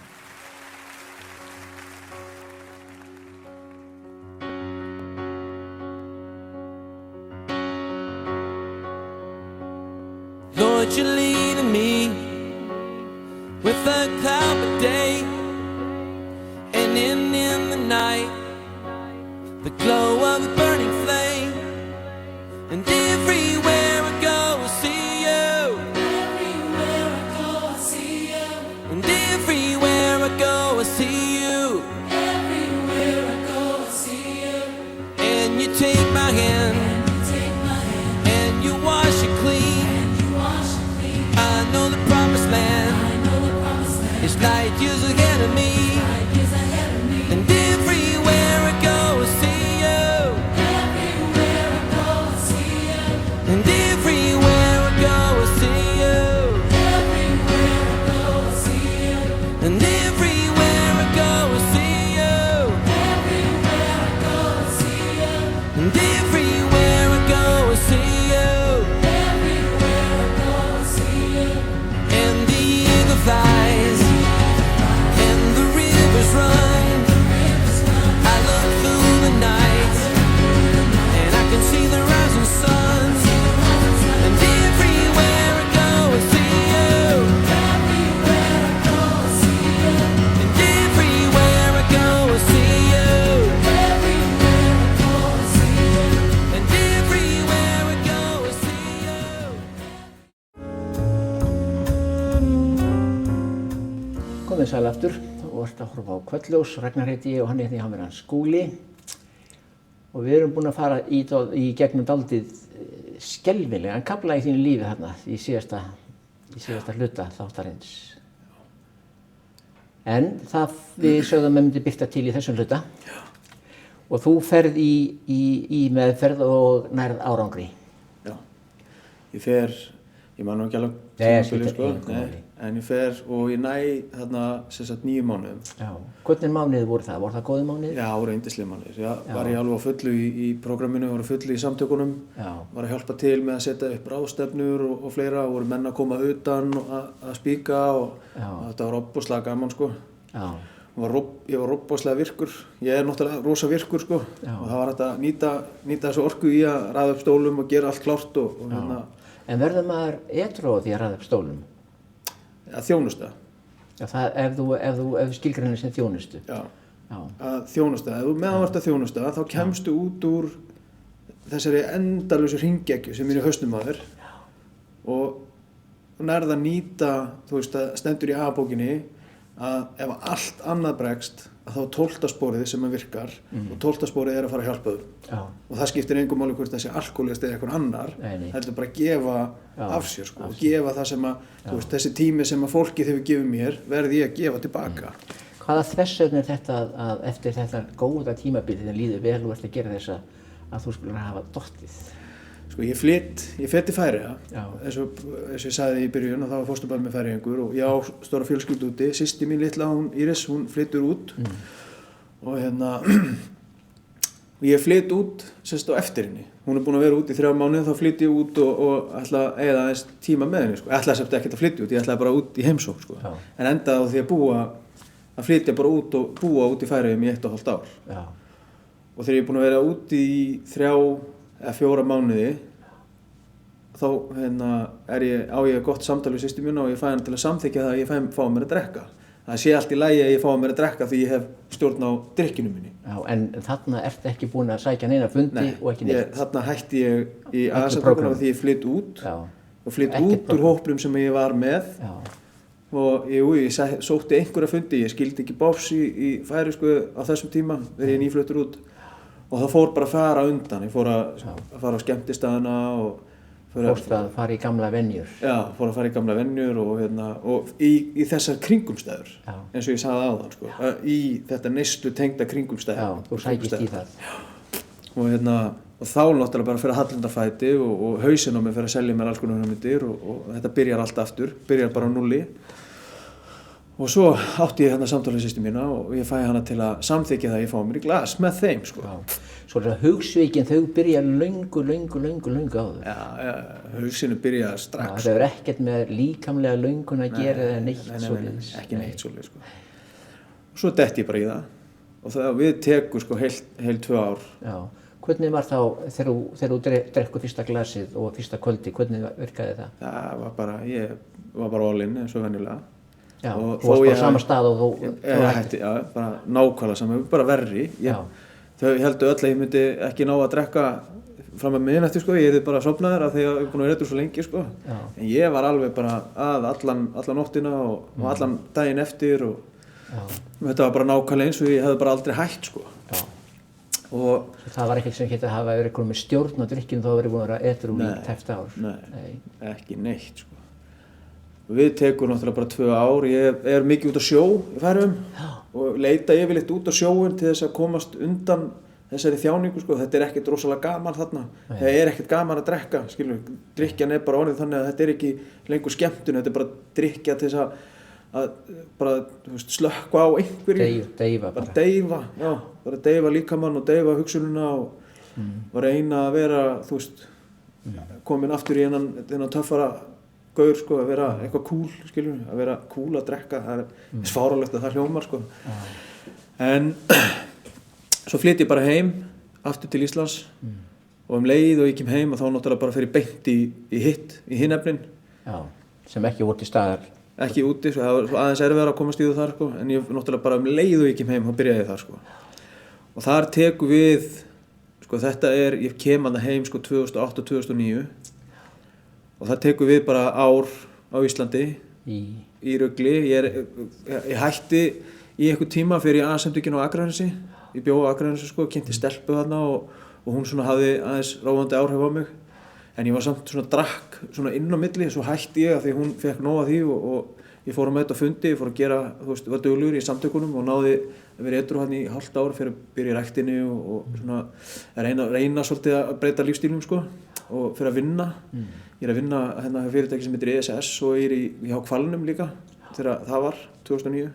Lord, you're leading me with a cloud of day, and in the night, the glow of a burning flame, and everywhere I go, I see you. Everywhere I go, I see you. And everywhere I go, I see you. Everywhere I go, I see you. And you take my hand, and you wash it clean. I know the promised land is light years ahead of me. And everywhere I go, I see you. Everywhere I go, I see you. And everywhere I go, I see you. Everywhere I go, I see you. And everywhere I go, I see you. Everywhere I go, I see you. And everywhere I go, I see you. Everywhere I go, I see you. And the eagle flies, and the rivers run. I look through the night, and I can see the rising sun. And everywhere I go, I see you. Everywhere I go, I see you. And everywhere I go, I see you. Everywhere I go, I see you. And everywhere I go, I see you. Komið sæl aftur og ert að horfa á Kvöldljós. Ragnar heiti ég og hann heiti hann Skúli. Og við erum búin að fara í gegnum dálítið skelfilegan kafla í þínu lífi þarna í síðasta hluta þáttarins. En við sögðum að myndi birta til í þessum hluta. Og þú ferð í meðferð og nærð árangri. Já, ég man nú ekki alveg tímabilið, sko, en ég fer og ég næ þarna sem sagt 9 mánuðum. Já, hvernig mánuðir voru það? Voru það góðir mánuðir? Já, voru yndislegir mánuðir. Var ég alveg á fullu í prógramminu, var á fullu í samtökunum, var að hjálpa til með að setja upp ráðstefnur og fleira, voru menn að koma utan að spíka og þetta var ofboðslega gaman sko. Já. Ég var ofboðslega virkur, ég er náttúrulega rosa virkur sko og það var hægt að nýta þessu orku í að raða upp stólum og gera allt klárt og hérna. En verður maður edrú á því að raða upp stólum? Ja, þjónusta. Já, ef þú skilgreinir sem þjónustu. Já. Að þjónusta, ef þú meðanvart að þjónusta þá kemstu út úr þessari endalausu hringekju sem er í hausnum á þér og nærða að nýta, þú veist, að stendur í A-bókinni að ef allt annað bregst að þá 12. sporið sem virkar og 12. sporið er að fara að hjálpa þau. Og það skiptir engum máli hvort þessi alkoholist eða einhver annar, heldur bara að gefa af sér sko, og gefa það sem að, þú veist, þessi tími sem að fólkið hefur gefið mér, verði ég að gefa tilbaka. Hvaða þversögn er þetta að eftir þetta góða tímabil þegar líður vel og ert að gera þessa að þú skulle hafa dottið? Sko ég flytt til Færeyja, eins og ég sagði í byrjun og þá var fósturbarn með Færeyingur og ég á stóra fjölskyldu úti, systir mín litla, hún Íris, hún flyttur út og hérna ég flyt út sérst á eftir henni. Hún búin að vera út í 3 mánuði, þá flyt ég út og ætla að eyða aðeins tíma með henni, sko. Ég ætlaði samt ekkert að flytja út, ég ætlaði bara út í heimsókn, sko. Já. En endaði á því að flytja bara út og búa út í Færeyjum í 1,5 ár. Já. Og þegar ég er búin að vera út í 3 eða 4 mánuði, þá á ég gott samtal við systur mína og ég fæ hann til að samþykkja það að ég fá mér að drekka. Það sé allt í lagi að ég fá mér að drekka því ég hef stjórn á drykkjunum minni. Já, en þarna ertu ekki búin að sækja neina fundi og ekki neitt? Þarna hætti ég í aðsamtökunum því ég flytt út. Já. Og flytt út úr hópnum sem ég var með. Já. Og ég sótti einhverja fundi, ég skildi ekki bofs í færeysku á þessum tíma þegar ég nýfluttur út. Og það fór bara að fara undan, ég fór að fara á skemmtistaðina og fórst að fara í gamla venjur. Já, fór að fara í gamla venjur og í þessar kringumstæður, eins og ég sagði áðan, sko, í þetta neyslu tengda kringumstæður. Já, þú sækist í það. Og þá náttúrulega bara fyrir að hallundafæti og hausinn á mig fyrir að selja mér alls konar hugmyndir og þetta byrjar allt aftur, byrjar bara á nulli. Og svo átti ég samtalið systur mína og ég fæ hana til að samþykkja það að ég fá mér í glas með þeim, sko. Já. Svo hugsvíkin, þau byrja löngu áður. Já, hugsinu byrja strax. Það hefur ekkert með líkamlega löngun að gera eða neitt svoleiðis. Ekki neitt svoleiðis, sko. Og svo detti ég bara í það og við tekum, sko, heil 2 ár. Já. Hvernig var þá, þegar þú drekkur fyrsta glasið og fyrsta kvöldi, hvernig virkaði það? Það var bara, ég var bara all in eins og venjulega. Já, þú varst bara á sama stað og þú hætti. Já, bara nákvæmlega sama, bara verri. Þau heldur öll að ég myndi ekki ná að drekka fram að miðnætti, sko. Ég yrði bara sofnaður af því að ég er búin að vera svo lengi, sko. Já. En ég var alveg bara allan nóttina og allan daginn eftir og þetta var bara nákvæmlega eins og ég hefði bara aldrei hætt, sko. Já. Og það var ekkert sem geta að hafa verið með stjórn á drykkjum þá verið búin að vera edrú í tæpt ár. Nei, ekki neitt, sko. Við tekum náttúrulega bara 2 ár. Ég er mikið út á sjó í Færeyjum og leita yfirleitt út á sjóinn til þess að komast undan þessari þjáningu, sko. Þetta er ekkert rosalega gaman þarna. Það er ekkert gaman að drekka, skilur. Drykkjan er bara orðið þannig að þetta er ekki lengur skemmtun, þetta er bara drykkja til þess að bara, þú veist, slökkva á einhverju. Deyfa bara. Bara deyfa líkamann og deyfa hugsununa og reyna að vera, þú veist, komin aftur í þennan töffara gaur, sko, að vera eitthvað cool, skiljum, að vera cool að drekka, það er sváralegt að það hljómar, sko. En svo flytti ég bara heim aftur til Íslands og leið og ég kem heim og þá náttúrulega bara fer ég beint í hinn efnin. Já, sem ekki úti staðar. Ekki úti, sko, það var aðeins erfiðara að komast í það þar, sko, en ég náttúrulega bara leið og ég kem heim, þá byrjaði ég þar, sko. Og þar tekum við, sko, ég kem að það heim, sko, 2008-2009 og það tekur við bara ár á Íslandi í rugli. Ég hætti í einhver tíma fyrir ég aðsamtökin á Akranesi. Ég bjó á Akranesi, sko, kynnti stelpu þarna og hún svona hafði aðeins ráðandi áhrif á mig. En ég var samt svona drakk svona inn á milli, svo hætti ég af því hún fekk nóg af því og ég fór að mæta fundi, ég fór að gera, þú veist, var duglegur í samtökunum og náði að vera edrú hann í hálft ár fyrir að byrja í ræktinni og svona reyna svolítið að breyta lífstílnum, sko, og fyrir að vinna. Ég er að vinna hérna hjá fyrirtæki sem heitir ESS og ég er hjá Hvalnum líka þegar það var 2009.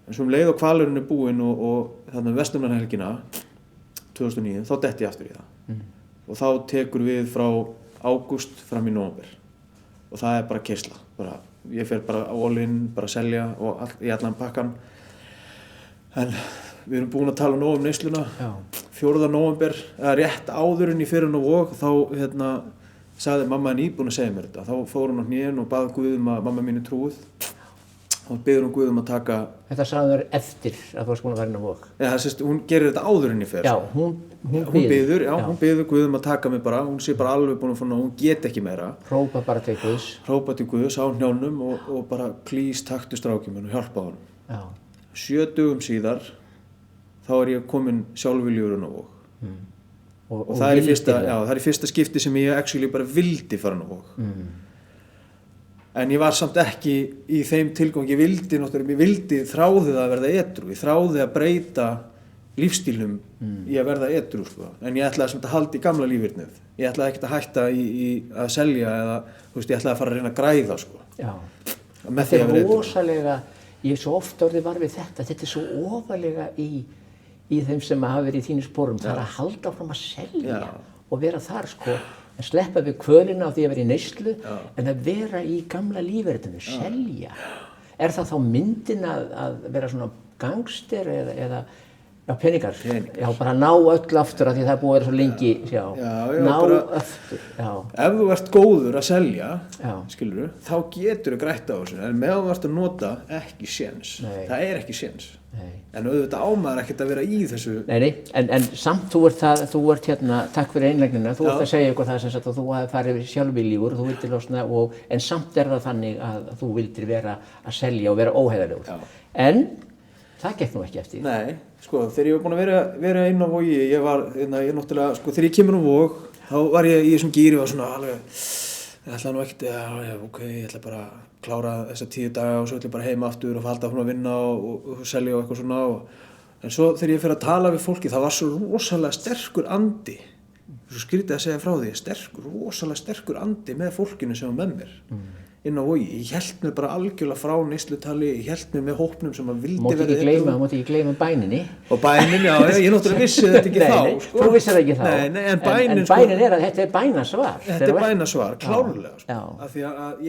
En svo leið og Hvalurinn er búinn og þarna Vestlunarhelgina 2009, þá detti ég aftur í það. Og þá tekur við frá ágúst fram í nóvember og það er bara keyrsla. Ég fer bara all in, bara að selja og í allan pakkan. En við erum búin að tala nóg neysluna. 4. nóvember, eða rétt áður en ég fer inn á Vog, þá sagði mamma nýbúin að segja mér þetta. Þá fór hún á hnén og bað Guð að mamma mín er trúið. Þá biður hún Guð að taka... Þetta sagði þér eftir að þú varst búin að fara inn á Vog? Já, hún gerir þetta áður en ég fer. Já, hún biður. Hún biður Guð að taka mig bara. Hún sé bara alveg búin að finna, hún get ekki meira. Hrópa bara til Guðs. Hrópa til Guðs á hnjánum og bara please taktu strákinn minn og hjálpa honum. Já. 7 dögum síðar, þá er ég komin sjálfviljugur inn á Vog. Og það er í fyrsta skipti sem ég actually bara vildi fara inn á Vog. En ég var samt ekki í þeim tilgangi, ég þráði það að verða edrú, ég þráði að breyta lífstílnum í að verða edrú, sko. En ég ætlaði samt að halda í gamla lífvirnið. Ég ætlaði ekkert að hætta í að selja eða, þú veist, ég ætlaði að fara að reyna að græða, sko. Já. Þetta er rosalega, ég er svo oft orðið var við þetta er svo ofalega í í þeim sem hafa verið í þínu sporum, það að halda áfram að selja og vera þar sko, að sleppa við kvölina á því að vera í neyslu en að vera í gamla lífeyritinu, selja. Er það þá myndin að vera svona gangster eða peningar? Já, bara ná öll aftur af því það er búið að vera svo lengi, ná aftur, Ef þú ert góður að selja, skilurðu, þá getur þú grætt á þessu, en með þú ert að nota ekki séns, það er ekki séns. En auðvitað ámaður ekkert að vera í þessu. Nei, en samt þú ert hérna, takk fyrir einlægnina, þú ert að segja ykkur það sem sagt að þú hafi farið sjálfviljúgur, þú vildir losna en samt er það þannig að þú vildir vera að selja og vera óheiðarlegur. En það gekk nú ekki eftir. Nei, sko, þegar ég var búinn að vera inn á Vogi, ég náttúrulega, sko, þegar ég kemur á Vog, þá var ég í þessum gíri og svona alveg, ég ætla nú ekkert, ég ætla bara að klára þessa 10 daga og svo ætla ég bara heim aftur og halda áfram að vinna og selja og eitthvað svona. En svo þegar ég fer að tala við fólki, það var svo rosalega sterkur andi, svo skrítið að segja frá því, rosalega sterkur andi með fólkinu sem var með mér. Inn á Vogi, ég hélt mér bara algjörlega frá neyslutali, ég hélt mér með hópnum sem að vildi vera edrú. Mátti ekki gleyma bæninni. Og bænin, ég náttúrulega vissi þetta ekki þá. Þú vissir það ekki þá. Nei, en bænin, en bænin er að þetta er bænasvar. Þetta er bænasvar, klárlega. Sko. Af því að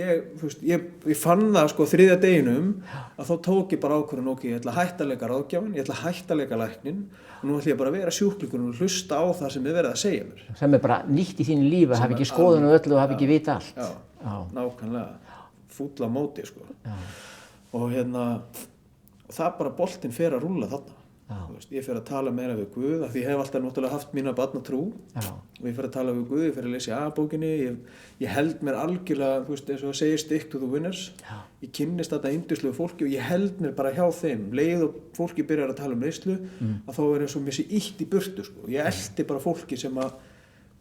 ég fann það sko 3. deginum að þá tók ég bara ákvörðun, ég ætla að hætta að leika ráðgjafinn, ég ætla að hætta að leika læknin og nú ætla ég bara að vera sjúklingur og hlusta á það sem er verið að segja mér. Sem er bara nýtt í þínu lífi, hafi ekki skoðun og öllu og hafi ekki vita allt. Nákvæmlega. Fúll á móti sko. Og það bara boltinn fer að rúlla þarna. Ég fer að tala meira við Guð af því ég hef alltaf náttúrulega haft mína barnatrú og ég fer að tala við Guð, ég fer að lesa bókinni, ég held mér algjörlega, eins og það segir stick to the winners. Ég kynnist þetta yndislegu fólki og ég held mér bara hjá þeim, leið og fólki byrjar að tala um neyslu að þá er eins og mér sé illt í burtu sko. Ég elti bara fólki sem að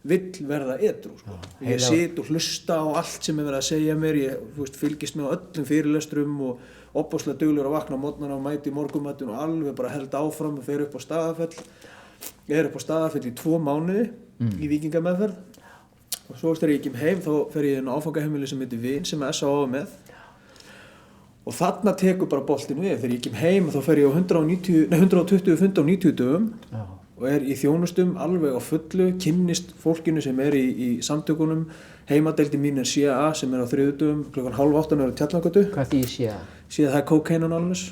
vill verða edrú sko. Ég sit og hlusta á allt sem er verið að segja mér, ég fylgist með á öllum fyrirlestrum og opbóðslega duglegur að vakna á morgnana og mæti í morgunmatinn og alveg bara held áfram og fer upp á Staðarfell. Ég er upp á Staðarfell í 2 mánuði í víkingameðferð og svo þegar ég kem heim þá fer ég inn á áfangaheimili sem heitir Vin sem S.A.A. var með og þarna tekur bara boltinn við. Þegar ég kem heim þá fer ég á 120 fund á 90 dögum og er í þjónustum alveg á fullu, kynnist fólkinu sem er í samtökunum. Heimadeildin mín er CA sem er á 3 dögum, klukkan 7:30 á Tjallagötu. Hvað þýðir CA? CA það er Cocaine Anonymous.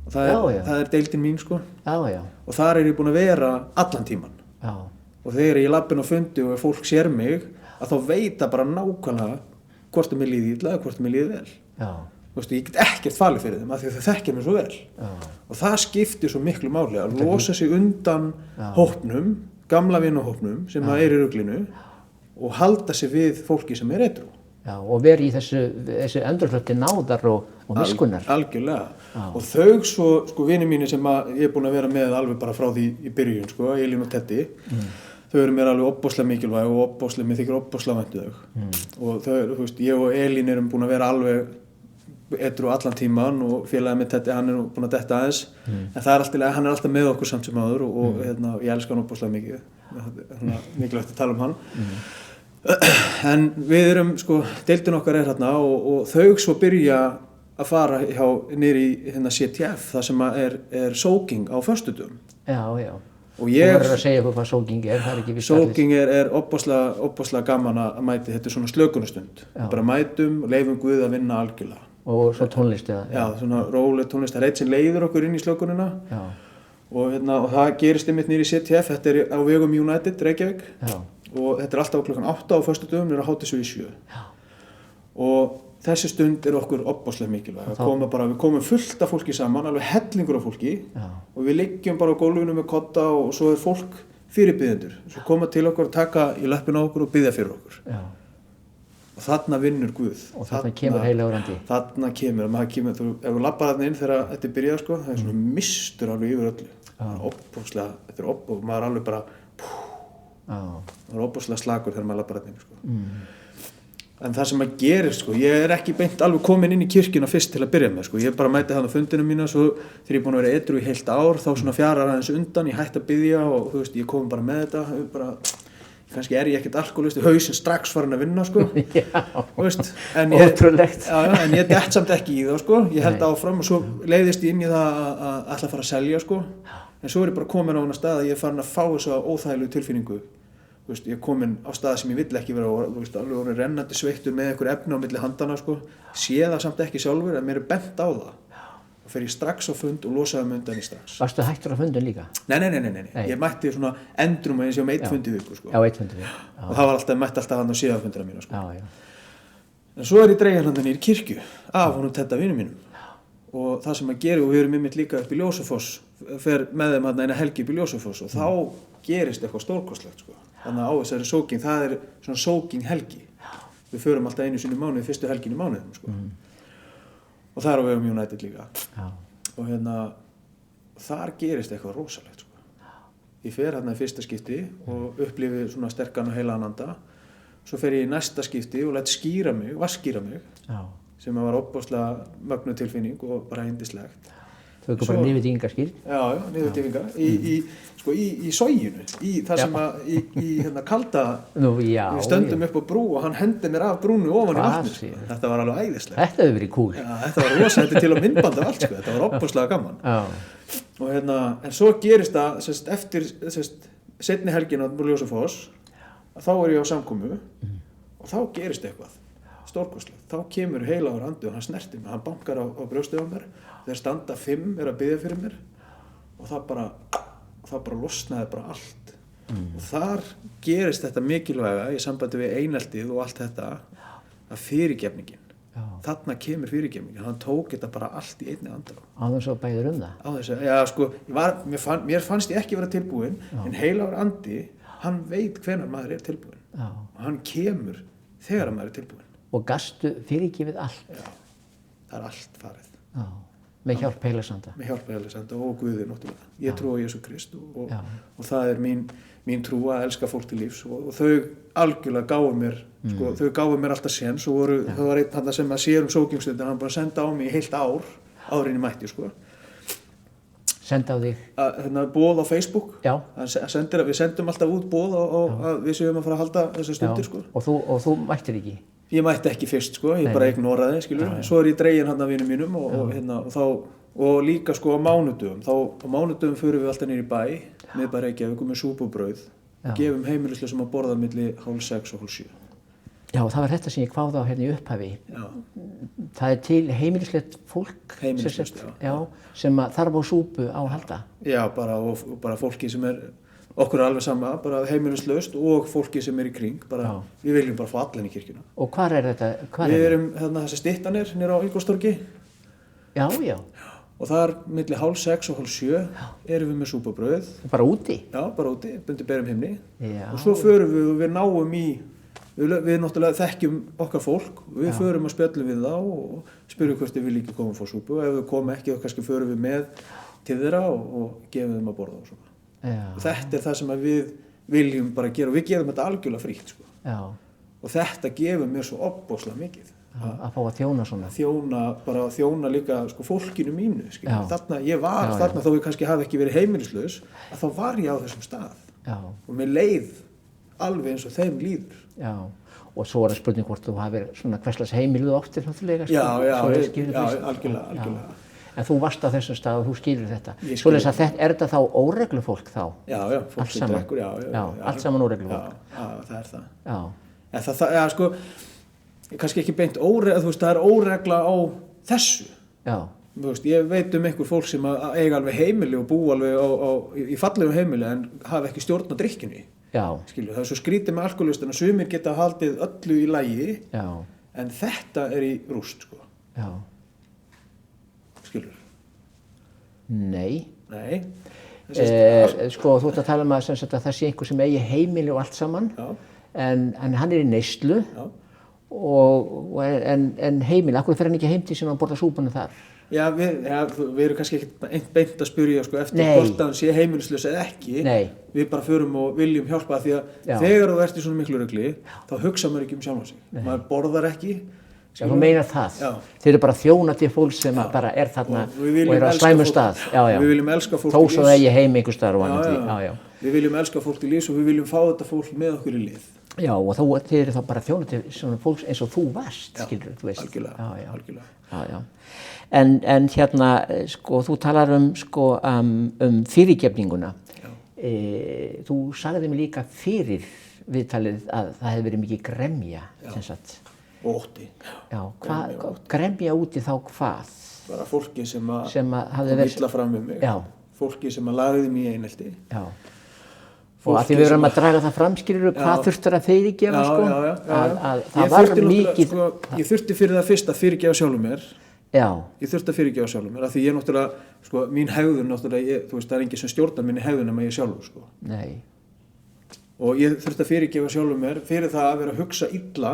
Og það er deildin mín sko. Og þar er ég búinn að vera allan tíman. Og þegar ég lappin á fundi og fólk sér mig, að þá veit það bara nákvæmlega hvort mér líði illa eða hvort mér líði vel. Ég get ekkert falið fyrir þeim af því að þau þekkja mér svo vel. Og það skiptir svo miklu máli að losa sig undan hópnum, gamla vinahópnum sem er í ruglinu og halda sig við fólki sem er edrú. Og vera í þessu endurflötti náðar og miskunnar. Algjörlega. Og þau svo, sko vinir mínir sem ég er búinn að vera með alveg bara frá því í byrjun, sko, Elín og Teddi, þau eru mér alveg opbóðslega mikilvæg og mér þykir opbóðslega vænt þau. Og þau, ég og Elín erum búin að vera alveg edrú allan tíman og félagið með Teddi, hann er nú búinn að detta aðeins. En það er alltaf, hann er alltaf með okkur samt sem áður og ég elska hann opbóðslega mikið. Mikilvægt að tala um hann. En við erum, sko, deildin okkar er hérna og þau svo byrja að fara niður í CTF, það sem er sóking á föstudögum. Og þú verður að segja eitthvað hvað sóking er, það er ekki viss allir. Sóking er opbóðslega gaman að mæti, þetta er svona slökunarstund. Bara mætum og leifum Guð að vinna algjörlega. Og svo tónlist eða? Já, svona róleg tónlist, það er eitt sem leiður okkur inn í slökunina. Og það gerist einmitt niður í CTF, þetta er á vegum United, Reykjavík. Og þetta er alltaf klukkan 8 á föstudögum, niður á hádegis 7. Og þessi stund er okkur opbóðslega mikilvæg. Við komum fullt af fólki saman, alveg hellingur af fólki og við liggjum bara á gólfinu með kodda og svo er fólk fyrirbiðendur. Svo koma til okkur að taka í löppina á okkur og biðja fyrir okkur. Og þarna vinnur Guð. Og þarna kemur heilagur andi. Þarna kemur, ef þú labbar þarna inn þegar þetta er byrjað, sko, það er svona mistur alveg yfir öllu. Opbóðslega, þetta er opbóð, maður er alveg bara það er opbóðslega slakur þegar maður labbar þarna inn, sko. En það sem maður gerir, sko, ég er ekki beint alveg komin inn í kirkjuna fyrst til að byrja með, sko. Ég bara mæti þarna á fundinu mína, svo þegar ég er búinn að vera edrú í heilt ár, þá svona fjarar aðeins undan, ég hætti að biðja og þú veist, ég kom bara með þetta, kannski ég ekkert alkoholisti, hausinn strax farin að vinna, sko. Veist, ótrúlegt. En ég dett samt ekki í það, sko. Ég held áfram og svo leiðist ég inn í það að ætla að fara að selja, sko. En svo ég bara komin á hana stað að ég farin að fá þessa óþægilegu tilfinningu. Veist, ég komin á stað sem ég vill ekki vera og alveg orðinn rennandi sveittur með einhver efni á milli handana, sko. Sé það samt ekki sjálfur en mér bent á það. Og fer ég strax á fund og losaði mig undan í strax. Varstu hættur á fundin líka? Nei. Ég mætti svona endrum að ég sé eitt fund í viku, sko. Já, eitt fund í viku. Og það mætti alltaf hann á síðafundina mína, sko. Já. En svo ég dregin hann í kirkju af honum Tedda vinum mínum. Og það sem að gera, og við erum einmitt líka upp í Ljósafoss, fer með þeim eina helgi upp í Ljósafoss og þá gerist eitthvað stórkostlegt, sko. Þannig að á þessari sóking, það er svona sóking helgi. Við förum alltaf einu sinni í mánuði, fyrstu helgin í mánuðum, sko. Og það er á vegum United líka. Og þar gerist eitthvað rosalegt, sko. Ég fer í fyrsta skipti og upplifi svona sterkan og heilagan anda. Svo fer ég í næsta skipti og læt vatnsskýra mig. Sem var óbáslega mögnuð tilfinning og bara yndislegt. Þau eru bara niðurdýfingarskýr? Já, niðurdýfingar. Í soginu, í það sem að, í kalda, við stöndum upp á brú og hann hendi mér af brúnu ofan í vatnið. Þetta var alveg æðislegt. Þetta hefur verið kúl. Já, þetta var rosa, þetta til að myndbanda allt, sko. Þetta var óbáslega gaman. Og en svo gerist það, eftir seinni helgina á Ljósafoss, þá ég á samkomu og þá gerist eitthvað stórkostlegt. Þá kemur heilagur andi og hann snertir mig, hann bankar á brjóstið á mér. Þeir standa 5 að biðja fyrir mér og það bara losnaði bara allt. Og þar gerist þetta mikilvæga í sambandi við eineltið og allt þetta að fyrirgefningin. Þarna kemur fyrirgefningin. Hann tók þetta bara allt í einni andrá. Á þess að bæður það? Á þess að, já sko, mér fannst ég ekki vera tilbúinn, en heilagur andi, hann veit hvenær maður tilbúinn. Og hann kemur þegar maður tilbúinn. Og gastu fyrirgefið allt? Já, það allt farið. Já. Með hjálp heilagsanda? Með hjálp heilagsanda og Guði náttúrulega. Ég trúi á Jesú Krist og það er mín trú að elska fólk til lífs og þau algjörlega gáfu mér, sko, þau gáfu mér alltaf séns og það var einn hann sem að sér sókingstundin, hann bara senda á mig í heilt ár, árinni mætti, sko. Senda á þig? Boð á Facebook. Já. Við sendum alltaf út boð að við séum að fara að halda þessar stundir, sko. Og þú mættir ekki? Ég mætti ekki fyrst, sko, ég bara ignoraði, skilur. Svo ég dregin hann af vinum mínum og líka, sko, á mánudögum. Á mánudögum förum við alltaf niður í bæ, miðbæ Reykjavík með súpu og brauð. Gefum heimilislausum að borða milli 5:30 og 6:30. Já, það var þetta sem ég kváði á í upphafi. Já. Það er til heimilislegt fólk sem þarf á súpu á að halda. Já, bara fólki sem okkur er alveg sama, bara heimilislaust og fólki sem í kring, við viljum bara fá allan í kirkjuna. Og hvar er þetta? Við erum þessi styttanir nýra á Ingólfstorgi. Já. Og þar milli 5:30 og 7:30 erum við með súpu og brauð. Bara úti? Já, bara úti, bundir berum himni. Já. Og svo förum við og við náum við náttúrulega þekkjum okkar fólk og við förum að spjöllum við þá og spyrjum hvort þið vil ekki koma og fá súpu og ef þau koma ekki þá kannski förum við með til þeirra og gefum þeim að borða og svona. Og þetta er það sem við viljum bara gera og við gerum þetta algjörlega frítt, sko. Og þetta gefur mér svo ofboðslega mikið. Að fá að þjóna svona? Þjóna líka, sko, fólkinu mínu, skilur. Ég var þarna þó ég kannski hafi ekki verið heimilislaus, að þá var ég á þessum stað. Og mér leið alveg eins og þeim líður. Já, og svo er það spurning hvort þú hafið svona hverslags heimiluð oftir náttúrulega, sko. Já, algjörlega. En þú varst á þessum stað og þú skilur þetta. Svoleiðis að er þetta þá óreglufólk þá? Já, fólk sem drekkur, allt saman óreglufólk. Já, það er það. Já. En það, sko, kannski ekki beint óregla, þú veist, það er óregla á þessu. Já. Þú veist, ég veit einhver fólk sem eiga alveg heimili og bú alveg í fallegum heimili en hafa ekki stjórn á drykkjunni. Já. Skilju, það er svo skrítið með alkoholistana, sumir geta haldið öllu í lagi, en þetta er í rúst, sko. Já. Skilur? Nei. Sko, þú ert að tala um að það sé einhver sem eigi heimili og allt saman, en hann er í neyslu, en heimili, af hverju fer hann ekki heim til sín og borða súpuna þar? Já, við erum kannski ekkert beint að spyrja, sko, eftir hvort hann sé heimilislaus eða ekki. Nei. Við bara förum og viljum hjálpa því að þegar þú ert í svona miklu rugli, þá hugsa maður ekki sjálfan sig. Maður borðar ekki, Já, þú meinar það. Já. Þeir eru bara þjóna til fólk sem bara þarna og eru á slæmum stað. Já. Við viljum elska fólk þó svo það eigi heim einhver staðar og annað því. Já. Við viljum elska fólk til lífs og við viljum fá þetta fólk með okkur í lið. Já, og þeir eru þá bara þjóna til svona fólks eins og þú varst, skilur, þú veist. Algjörlega. Já. En hérna, sko, þú talar sko, fyrirgefninguna. Þú sagði mér líka fyrir viðtalið að það hefði verið mikið gremja, sem sagt. Og ótti. Já, gremja úti þá hvað? Bara fólki sem hafði kom illa fram um mig. Já. Fólki sem lagði mig í einelti. Já. Og að því við verðum að draga það fram, skilur, hvað þurftur að fyrirgefa, sko? Að það var mikið... Sko, ég þurfti fyrir það fyrst að fyrirgefa sjálfum mér. Já. Ég þurfti að fyrirgefa sjálfum mér, af því ég náttúrulega, sko, mín hegðun náttúrulega, þú veist, það er enginn sem stjórnar minni hegðun nema ég sjálfur, sko. Nei. Og ég þurfti að fyrirgefa sjálfum mér fyrir það að vera að hugsa illa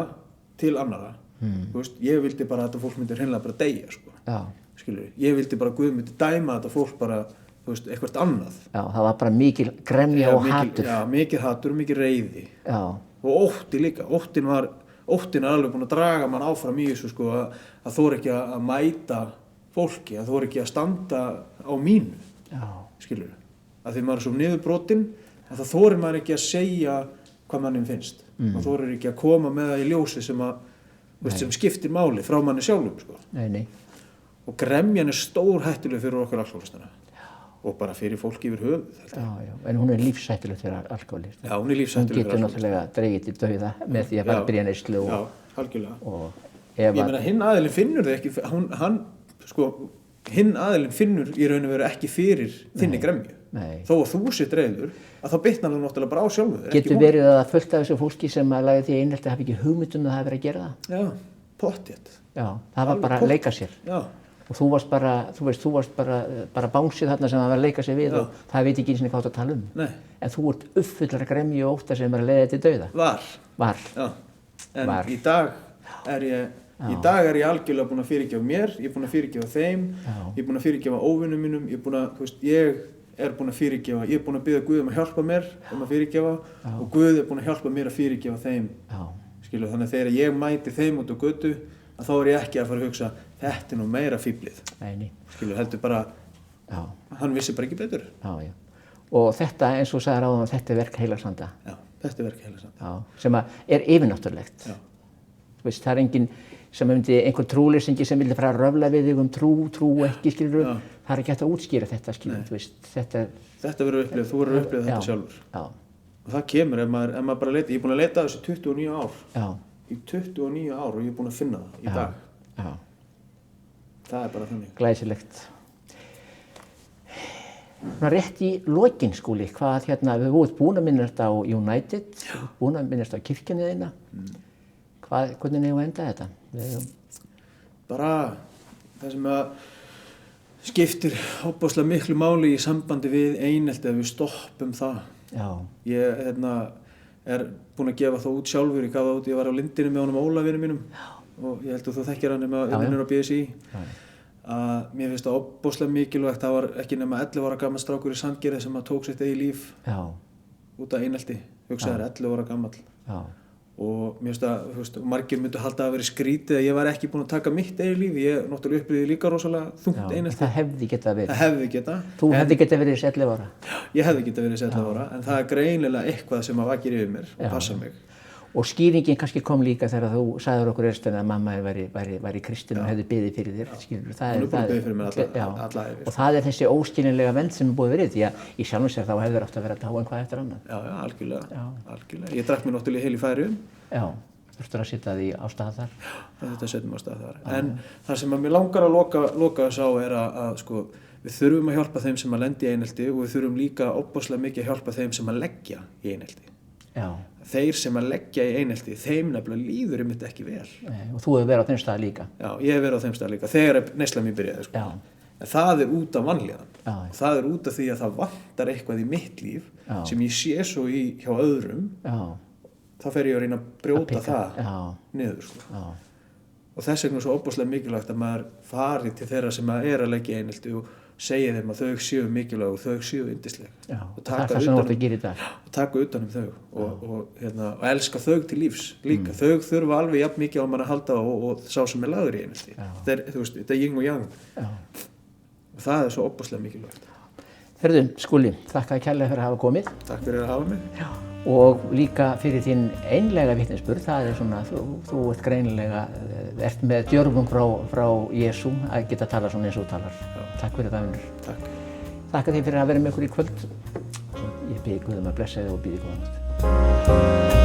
til annarra. Þú veist, ég vildi bara að þetta fólk myndi hreinlega bara deyja, sko. Já. Skilur, ég vildi bara að Guð myndi dæma þetta fólk bara, þú veist, eitthvað annað. Já, það var bara mikil gremja og hatur. Já, mikið hatur og mikið reiði. Já. Og ótti líka. Óttin er alveg búin að draga mann áfram í þessu, sko, að þóra ekki að mæta fólki, að þóra ekki að standa á mínu. Já. Skilur, að því maður er svo niðurbrotinn að það þórir maður ekki að segja hvað mannum finnst. Maður þórir ekki að koma með það í ljósi sem sem skiptir máli frá manni sjálfum, sko. Nei. Og gremjan er stór hættuleg fyrir okkur alkohólistana. Og bara fyrir fólki yfir höfuð. Já. En hún er lífshættuleg fyrir alkohólist. Já, hún er lífshættuleg fyrir alkohólist. Hún getur náttúrulega dregið til dauða með því að fara að byrja neyslu og... Já, algjörlega. Og ég meina, hinn aðilinn finnur það ekki, hinn aðilinn finnur í raun og veru ekki fyrir þinni gremju. Nei. Þó að þú sitt reiður, að þá bitnar það náttúrulega bara á sjálfu. Getur verið að fullt af þessu fólki sem að lagði því einhelti hafi ekki hugmynd að það hafi verið að gera það? Já, pottþétt. Já, það var bara að leika sér. Já. Og þú varst bara bánsið þarna sem það var að leika sér við og það veit ekki eins og hvað þú að tala um. Nei. En þú ert uppfullar að gremju og ótta sem er að leiða til dauða. Var. Já. En í dag er ég algjörlega búinn að fyrirgefa mér, ég er búinn að fyrirgefa þeim, ég er búinn að fyrirgefa óvinum mínum, ég er búinn að fyrirgefa, ég er búinn að biðja Guð að hjálpa mér að fyrirgefa og Guð er búinn að hjálpa mér að fyrirgefa þeim. Skilu, þannig að þegar ég mæti þeim út á götu, að þá er ég ekki að fara að hugsa, þetta er nú meira fíflið. Nei. Skilu, heldur bara, hann vissi bara ekki betur. Já. Og þetta, eins og sagði áðan, þetta er verk heilagsanda. Já, þetta er verk heilagsanda. Já, sem er yfirnáttúrulegt. Já. Þú veist, það er engin sem myndi einhver trúleysingi sem vildi fara að röfla við þig trú ekki, skilur þú, það er ekki hægt að útskýra þetta, skilur þú veist, þetta verður upplifað, þú verður upplifað þetta sjálfur. Já. Og það kemur ef maður bara leita, ég er búinn að leita þessu 29 ár. Já. Í 29 ár og ég er búinn að finna það í dag. Já. Það er bara þannig. Glæsilegt. Svona rétt í lokin, Skúli, hvað við vorum búin að minnast á United, búin að minnast á kirkjunni þína. Hvernig eigum við að enda þetta? Bara það sem að skiptir ofboðslega miklu máli í sambandi við einelti að við stoppum það. Já. Ég er búinn að gefa það út sjálfur, ég gaf það út, ég var á Lindinni með honum Ólafinu mínum og ég held að þú þekkir hann vinnur á BSI. Mér finnst það ofboðslega mikilvægt, það var ekki nema 11 ára gamall strákur í Sandgerði sem tók sitt eigið líf út af einelti, hugsaði 11 ára gamall. Já. Og mér finnst að, þú veist, margir myndu halda að vera skrítið að ég var ekki búinn að taka mitt eigið líf. Ég náttúrulega upplifði líka rosalega þungt einelti. Það hefði getað verið. Það hefði getað. Þú hefði getað verið 11 ára. Ég hefði getað verið 11 ára, en það er greinilega eitthvað sem að vakir yfir mér og passa mig. Og skýringin kannski kom líka þegar þú sagðir okkur að mamma væri kristin og hefði beðið fyrir þér, skilur. Hún er búin að beðið fyrir mér alla ævi. Og það er þessi óskiljanlega vernd sem er búið verið, því að í sjálfum sér þá hefur átt að vera að dáin hvað eftir annað. Já, algjörlega. Ég drakk mér náttúrulega heil í Færeyjum. Já, þurftur að setja því á stað þar. Þetta setjum á stað þar. En það sem að mér langar að loka þess á er að sko, við þurfum að hjálpa þeim sem að lenda í einelti og við þurfum líka ofboðslega mikið að hjálpa þeim sem að leggja í einelti. Já. Þeir sem að leggja í einelti, þeim nefnilega líður einmitt ekki vel. Nei, og þú hefur verið á þeim stað líka. Já, ég hef verið á þeim stað líka, þegar neysla mín byrjaði. Sko. En það er út af vanlíðan. Það er út af því að það vantar eitthvað í mitt líf sem ég sé svo hjá öðrum. Þá fer ég að reyna að brjóta það niður. Sko. Og þess vegna er svo ofboðslega mikilvægt að maður fari til þeirra sem er að leggja í einelti og segi þeim að þau séu mikilvæg og þau séu yndisleg. Já, og það er það sem þú ert að gera í dag. Og taka utan þau og elska þau til lífs líka. Þau þurfa alveg jafn mikið á mann að halda og sá sem er lagður í einhelti. Þetta er yin og yang. Já. Og það er svo óbúslega mikilvægt. Herðu, Skúli, þakka þér kærlega fyrir að hafa komið. Takk fyrir að hafa mig. Já. Og líka fyrir þín einlega vitnisburð, það er svona, þú ert greinilega, ert með djörfung frá Jesú að geta talað svona eins og þú talar. Já. Takk fyrir það, vinur. Takk. Þakka þér fyrir að vera með okkur í kvöld. Ég bið Guð að blessa þig og bið góða nótt.